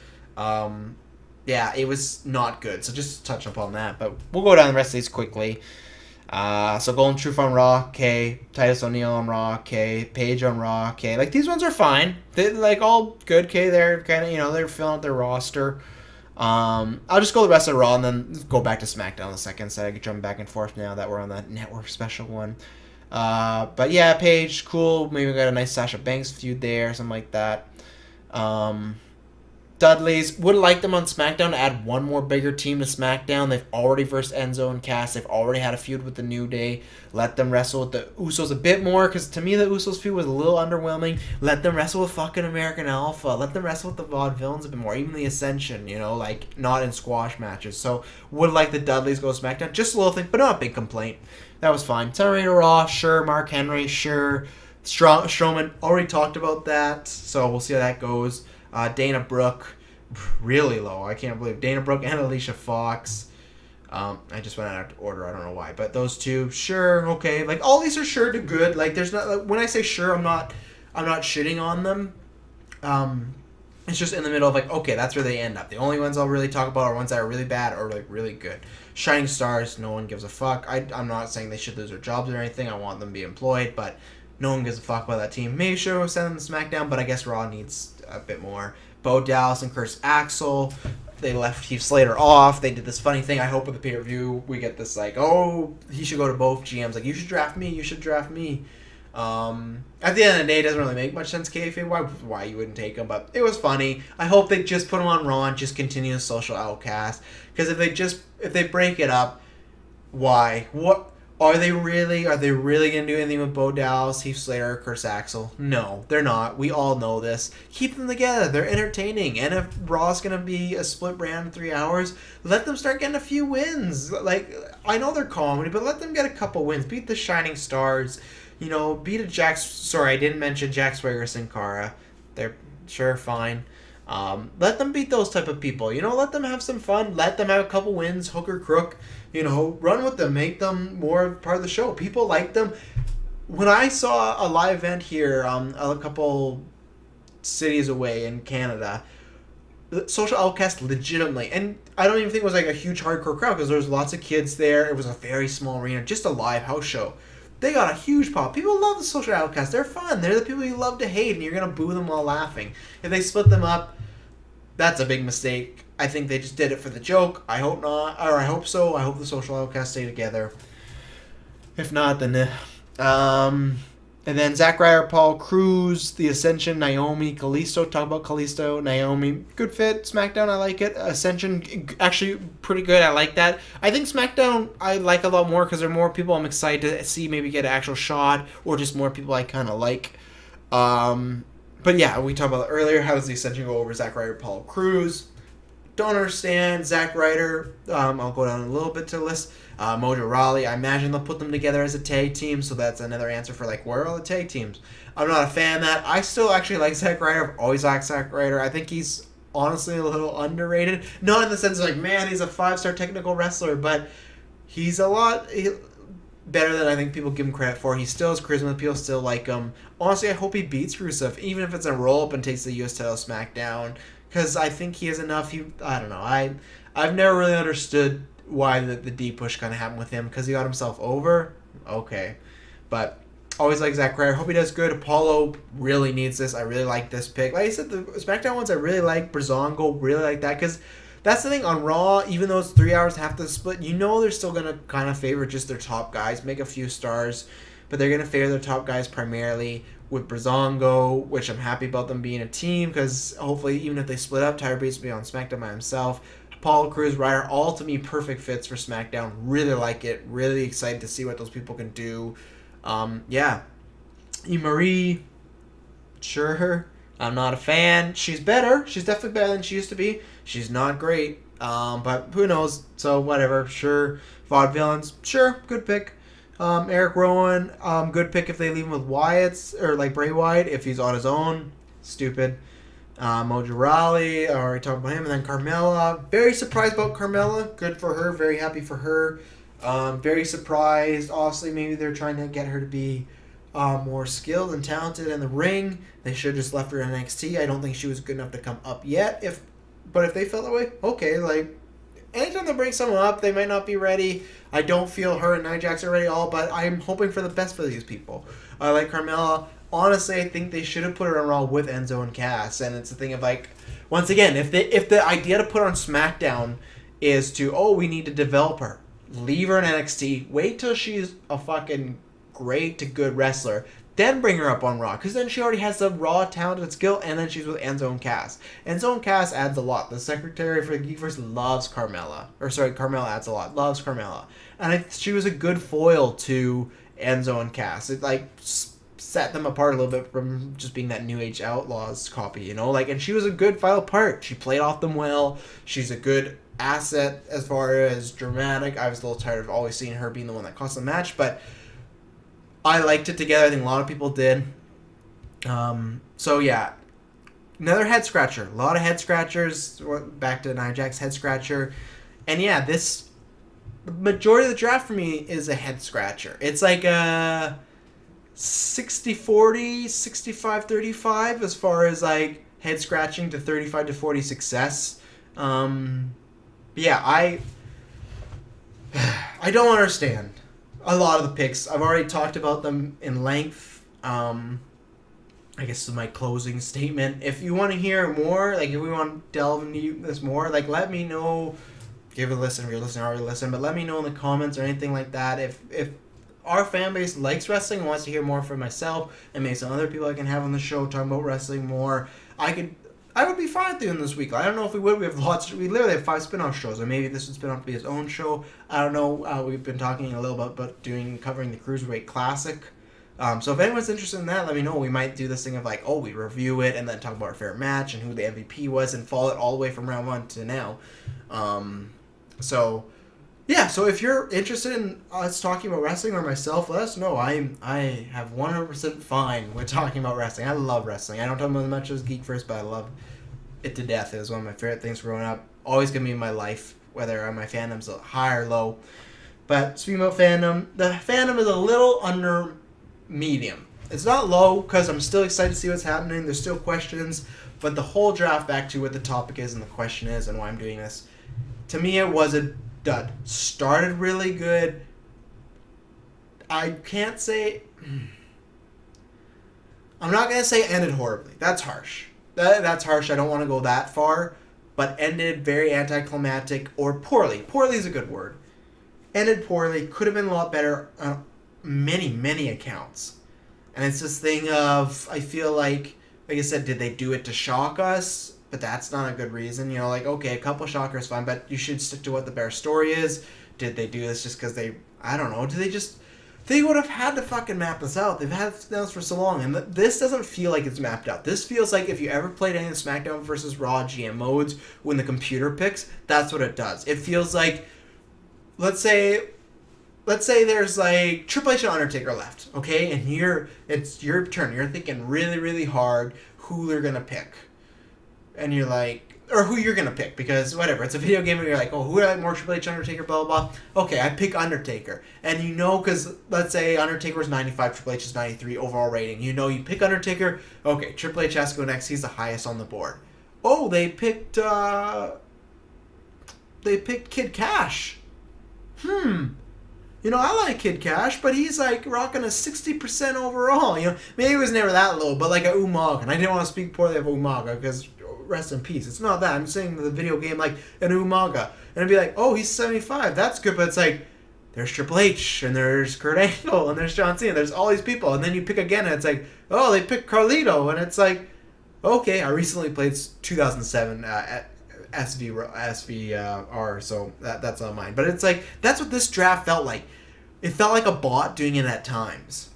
Yeah, it was not good. So just touch up on that. But we'll go down the rest of these quickly. So Golden Truth on Raw, okay. Titus O'Neil on Raw, okay. Paige on Raw, okay. Like, these ones are fine. They're, like, all good, okay. They're kind of, you know, they're filling out their roster. I'll just go the rest of Raw and then go back to SmackDown in a second. So I can jump back and forth now that we're on that network special one. But yeah, Paige, cool. Maybe we got a nice Sasha Banks feud there, something like that. Dudleys, would like them on SmackDown to add one more bigger team to SmackDown. They've already versed Enzo and Cass. They've already had a feud with the New Day. Let them wrestle with the Usos a bit more, because to me the Usos feud was a little underwhelming. Let them wrestle with fucking American Alpha. Let them wrestle with the Vaudevillains a bit more. Even the Ascension, you know, like, not in squash matches. So, would like the Dudleys go to SmackDown. Just a little thing, but not a big complaint. That was fine. Terminator Raw, sure. Mark Henry, sure. Strowman, already talked about that, so we'll see how that goes. Dana Brooke, really low. I can't believe Dana Brooke and Alicia Fox. I just went out of order. I don't know why, but those two, sure, okay. Like, all these are sure to good. Like, there's not, like, when I say sure, I'm not shitting on them. It's just in the middle of, like, okay, that's where they end up. The only ones I'll really talk about are ones that are really bad or, like, really good. Shining Stars, no one gives a fuck. I'm not saying they should lose their jobs or anything. I want them to be employed, but no one gives a fuck about that team. Maybe sure we'll send them to SmackDown, but I guess Raw needs a bit more. Bo Dallas and Curtis Axel, they left Heath Slater off. They did this funny thing. I hope with the pay-per-view we get this, like, oh, he should go to both GMs. Like, you should draft me. You should draft me. At the end of the day, it doesn't really make much sense, kayfabe, why you wouldn't take him, but it was funny. I hope they just put him on Raw and just continue the social outcast, because if they break it up, why? What are they really gonna do anything with Bo Dallas, Heath Slater, or Curtis Axel? No, they're not. We all know this. Keep them together. They're entertaining, and if Raw's gonna be a split brand in 3 hours, let them start getting a few wins. Like, I know they're comedy, but let them get a couple wins. Beat the Shining Stars. You know, beat a Jax. Sorry, I didn't mention Jack Swagger, Sin Cara. They're sure fine. Let them beat those type of people. You know, let them have some fun. Let them have a couple wins. Hook or crook. You know, run with them. Make them more part of the show. People like them. When I saw a live event here, a couple cities away in Canada, Social Outcast legitimately, and I don't even think it was like a huge hardcore crowd because there was lots of kids there. It was a very small arena, just a live house show. They got a huge pop. People love the Social Outcasts. They're fun. They're the people you love to hate, and you're going to boo them while laughing. If they split them up, that's a big mistake. I think they just did it for the joke. I hope not, or I hope so. I hope the Social Outcasts stay together. If not, then And then Zack Ryder, Paul Cruz, The Ascension, Naomi, Kalisto. Talk about Kalisto, Naomi. Good fit. SmackDown, I like it. Ascension, actually pretty good. I like that. I think SmackDown, I like a lot more because there are more people I'm excited to see maybe get an actual shot, or just more people I kind of like. But yeah, we talked about it earlier. How does The Ascension go over Zack Ryder, Paul Cruz? Don't understand. Zack Ryder, I'll go down a little bit to the list. Mojo Rawley, I imagine they'll put them together as a tag team, so that's another answer for, like, where are all the tag teams? I'm not a fan of that. I still actually like Zack Ryder. I've always liked Zack Ryder. I think he's honestly a little underrated. Not in the sense of, like, man, he's a 5-star technical wrestler, but he's a lot better than I think people give him credit for. He still has charisma. People still like him. Honestly, I hope he beats Rusev, even if it's a roll-up and takes the U.S. title SmackDown, because I think he has enough. I don't know. I've never really understood why the D push kind of happened with him, because he got himself over. Okay. But always like Zack Ryder. Hope he does good. Apollo really needs this. I really like this pick. Like I said, the SmackDown ones I really like. Brazongo, really like that, because that's the thing on Raw, even though it's 3 hours, half the split, you know they're still going to kind of favor just their top guys, make a few stars, but they're going to favor their top guys primarily with Brazongo, which I'm happy about them being a team, because hopefully even if they split up, Tyler Bates will be on SmackDown by himself. Paul Cruz, Ryder, all to me perfect fits for SmackDown. Really like it. Really excited to see what those people can do. Yeah. Marie, sure. I'm not a fan. She's better. She's definitely better than she used to be. She's not great. But who knows? So whatever. Sure. Vaudevillains, sure. Good pick. Eric Rowan, good pick if they leave him with Wyatt's, or like Bray Wyatt if he's on his own. Stupid. Mojo Rawley, I already talked about him. And then Carmella. Very surprised about Carmella. Good for her. Very happy for her. Very surprised. Obviously, maybe they're trying to get her to be more skilled and talented in the ring. They should have just left her in NXT. I don't think she was good enough to come up yet. But if they felt that way, okay. Like, anytime they bring someone up, they might not be ready. I don't feel her and Nia Jax are ready at all, but I'm hoping for the best for these people. I like Carmella. Honestly, I think they should have put her on Raw with Enzo and Cass, and it's a thing of, like, once again, if the idea to put her on SmackDown is to, we need to develop her, leave her in NXT, wait till she's a fucking great to good wrestler, then bring her up on Raw, because then she already has the raw talented skill, and then she's with Enzo and Cass. Enzo and Cass adds a lot. The secretary for GeekVerse loves Carmella. Carmella adds a lot. Loves Carmella. And she was a good foil to Enzo and Cass. It, like, set them apart a little bit from just being that New Age Outlaws copy, you know? Like, and she was a good vital part. She played off them well. She's a good asset as far as dramatic. I was a little tired of always seeing her being the one that cost the match, but I liked it together. I think a lot of people did. So, yeah. Another head scratcher. A lot of head scratchers. Back to Nia Jax head scratcher. And, yeah, the majority of the draft for me is a head scratcher. It's like a 60-40, 65-35 as far as, like, head scratching to 35-40 success. Yeah, I don't understand a lot of the picks. I've already talked about them in length. I guess this is my closing statement. If you want to hear more, like if we want to delve into this more, like let me know. Give it a listen if you're listening, already listen, but let me know in the comments or anything like that. If our fan base likes wrestling and wants to hear more from myself and maybe some other people I can have on the show talking about wrestling more, I would be fine doing this week. I don't know if we would. We literally have 5 spin-off shows, or maybe this would spin off to be his own show. I don't know. We've been talking a little bit about covering the Cruiserweight Classic. So if anyone's interested in that, let me know. We might do this thing of like, we review it and then talk about our favorite match and who the MVP was and follow it all the way from round 1 to now. So if you're interested in us talking about wrestling or myself, let us know. I have 100% fine with talking about wrestling. I love wrestling. I don't talk about as much as GeekVerse, but I love it to death. It was one of my favorite things growing up. Always going to be in my life, whether my fandom's high or low. But speaking about fandom, the fandom is a little under medium. It's not low because I'm still excited to see what's happening. There's still questions. But the whole draft, back to what the topic is and the question is and why I'm doing this, to me it was a dud. Started really good. I can't say... I'm not going to say ended horribly. That's harsh. That's harsh. I don't want to go that far. But ended very anticlimactic or poorly. Poorly is a good word. Ended poorly. Could have been a lot better on many, many accounts. And it's this thing of, I feel like I said, did they do it to shock us? But that's not a good reason. Like, okay, a couple shockers, fine, but you should stick to what the Bear story is. Did they do this just because I don't know, they would have had to fucking map this out. They've had this for so long, and this doesn't feel like it's mapped out. This feels like if you ever played any of the SmackDown versus Raw GM modes, when the computer picks, that's what it does. It feels like, let's say there's like Triple H and Undertaker left, okay? And it's your turn. You're thinking really, really hard who they're going to pick. And you're like, or who you're going to pick, because whatever, it's a video game and you're like, oh, who do I like more, Triple H, Undertaker, blah, blah, blah. Okay, I pick Undertaker. And because let's say Undertaker was 95, Triple H is 93 overall rating. You pick Undertaker, okay, Triple H has to go next, he's the highest on the board. Oh, they picked Kid Cash. I like Kid Cash, but he's like rocking a 60% overall. Maybe it was never that low, but like a Umaga. And I didn't want to speak poorly of Umaga because rest in peace. It's not that. I'm saying the video game like an Umaga. And I'd be like, oh, he's 75. That's good. But it's like, there's Triple H, and there's Kurt Angle, and there's John Cena. There's all these people. And then you pick again, and it's like, oh, they picked Carlito. And it's like, okay, I recently played 2007 SVR, so that's on mine. But it's like, that's what this draft felt like. It felt like a bot doing it at times.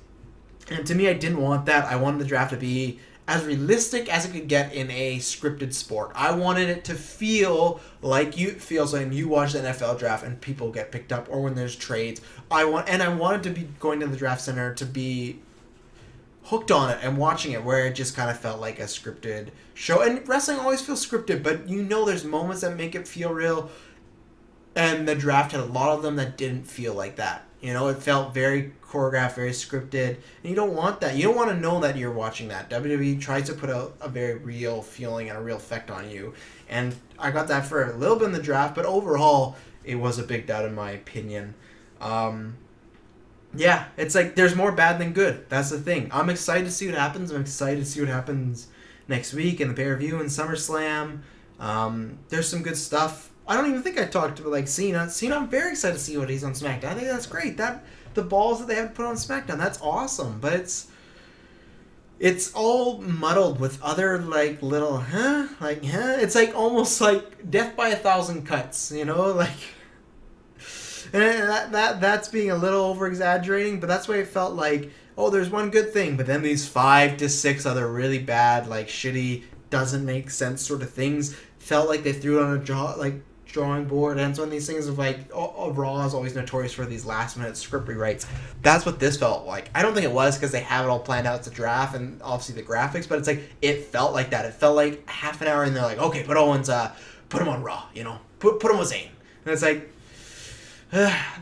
And to me, I didn't want that. I wanted the draft to be as realistic as it could get in a scripted sport. I wanted it to feel like it feels when you watch the NFL draft and people get picked up, or when there's trades. I wanted to be going to the draft center to be hooked on it and watching it, where it just kind of felt like a scripted show. And wrestling always feels scripted, but there's moments that make it feel real. And the draft had a lot of them that didn't feel like that. It felt very choreographed, very scripted. And you don't want that. You don't want to know that you're watching that. WWE tries to put a very real feeling and a real effect on you. And I got that for a little bit in the draft, but overall, it was a big dud in my opinion. Yeah, it's like there's more bad than good. That's the thing. I'm excited to see what happens. I'm excited to see what happens next week in the pay-per-view and SummerSlam. There's some good stuff. I don't even think I talked about like Cena. I'm very excited to see what he's on SmackDown. I think that's great. The balls that they have put on SmackDown, that's awesome. But it's all muddled with other like little It's like almost like death by 1,000 cuts. Like. And that's being a little over exaggerating, but that's why it felt like, oh, there's one good thing, but then these 5 to 6 other really bad, like shitty, doesn't make sense sort of things felt like they threw it on a drawing board. And it's one of these things of like, Raw is always notorious for these last minute script rewrites. That's what this felt like. I don't think it was because they have it all planned out. It's a draft and obviously the graphics, but it's like it felt like that. It felt like half an hour and they're like, okay, put him on Raw, put him with Zayn, and it's like.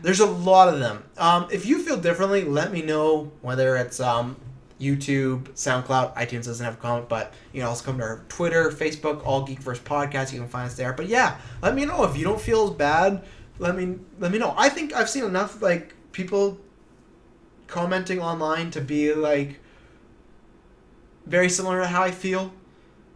There's a lot of them. If you feel differently, let me know, whether it's YouTube, SoundCloud. iTunes doesn't have a comment, but also come to our Twitter, Facebook, All GeekVerse Podcast. You can find us there. But yeah, let me know if you don't feel as bad. Let me know. I think I've seen enough like people commenting online to be like very similar to how I feel.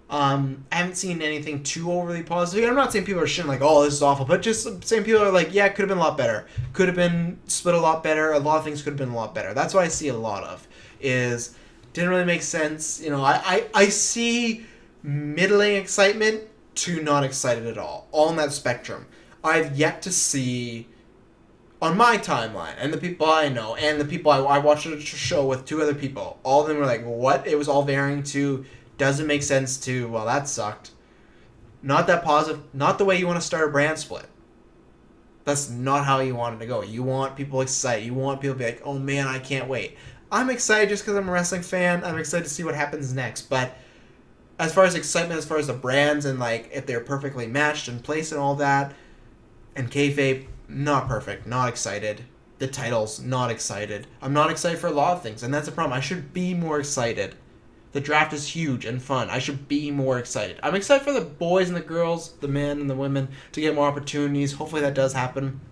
I haven't seen anything too overly positive. I'm not saying people are shitting like, oh, this is awful, but just saying people are like, yeah, it could have been a lot better. Could have been split a lot better. A lot of things could have been a lot better. That's what I see a lot of. Didn't really make sense. I see middling excitement to not excited at all in that spectrum. I've yet to see on my timeline, and the people I know, and the people I watched a show with 2 other people, all of them were like, what? It was all varying to... Doesn't make sense to, well, that sucked. Not that positive. Not the way you want to start a brand split. That's not how you want it to go. You want people excited. You want people to be like, oh man, I can't wait. I'm excited just because I'm a wrestling fan. I'm excited to see what happens next. But as far as excitement, as far as the brands and like if they're perfectly matched and placed and all that, and kayfabe, not perfect. Not excited. The titles, not excited. I'm not excited for a lot of things, and that's a problem. I should be more excited. The draft is huge and fun. I should be more excited. I'm excited for the boys and the girls, the men and the women, to get more opportunities. Hopefully that does happen.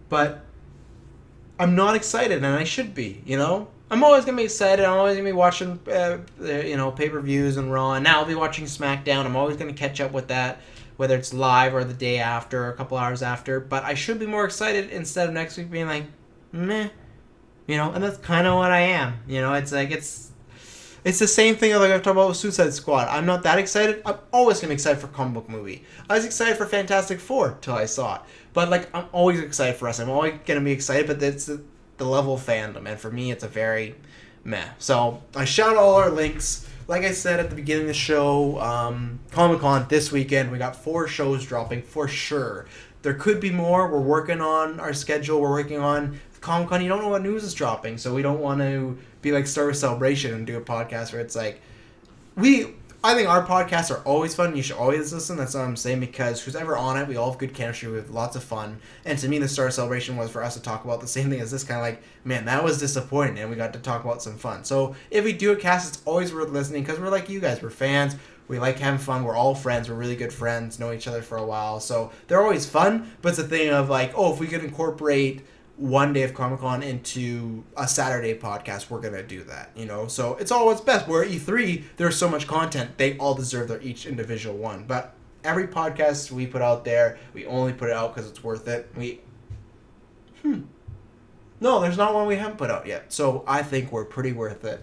But I'm not excited, and I should be, I'm always going to be excited. I'm always going to be watching, pay-per-views and Raw. And now I'll be watching SmackDown. I'm always going to catch up with that, whether it's live or the day after or a couple hours after. But I should be more excited instead of next week being like, meh. And that's kind of what I am. It's like it's the same thing like I've talked about with Suicide Squad. I'm not that excited. I'm always gonna be excited for comic book movie. I was excited for Fantastic Four till I saw it, but like I'm always excited for us. I'm always gonna be excited, but it's the level of fandom, and for me, it's a very meh. So I shout all our links. Like I said at the beginning of the show, Comic-Con this weekend, we got 4 shows dropping for sure. There could be more. We're working on our schedule. We're working on Comic-Con. You don't know what news is dropping, so we don't want to be like Star Wars Celebration and do a podcast where it's like, I think our podcasts are always fun. You should always listen. That's what I'm saying, because who's ever on it, we all have good chemistry. We have lots of fun. And to me, the Star Celebration was for us to talk about the same thing as this, kind of like, man, that was disappointing, and we got to talk about some fun. So if we do a cast, it's always worth listening, because we're like you guys. We're fans. We like having fun. We're all friends. We're really good friends. Know each other for a while. So they're always fun, but it's a thing of like, oh, if we could incorporate one day of Comic-Con into a Saturday podcast, we're gonna do that, so it's all what's best. Where at E3 there's so much content, they all deserve their each individual one, but every podcast we put out there, we only put it out because it's worth it. No, there's not one we haven't put out yet, so I think we're pretty worth it.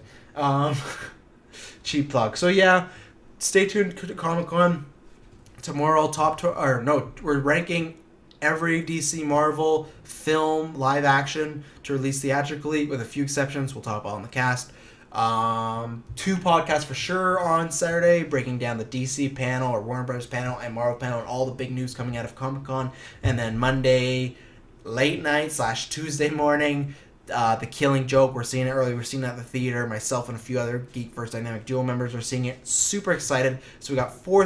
Cheap plug. So yeah, stay tuned to Comic-Con tomorrow. We're ranking every DC Marvel film live action to release theatrically, with a few exceptions we'll talk about on the cast. 2 podcasts for sure on Saturday, breaking down the DC panel or Warner Brothers panel and Marvel panel and all the big news coming out of Comic-Con. And then Monday late night / Tuesday morning, The Killing Joke. We're seeing it early. We're seeing it at the theater. Myself and a few other GeekVerse Dynamic Duo members are seeing it. Super excited. So we got 4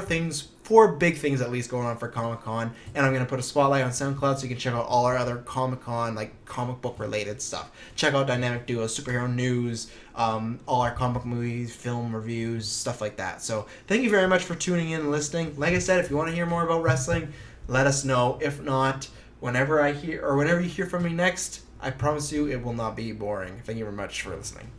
big things at least going on for Comic-Con, and I'm going to put a spotlight on SoundCloud so you can check out all our other Comic-Con, like comic book related stuff. Check out Dynamic Duo, superhero news, all our comic movies, film reviews, stuff like that. So thank you very much for tuning in and listening. Like I said, if you want to hear more about wrestling, let us know. If not, whenever you hear from me next, I promise you it will not be boring. Thank you very much for listening.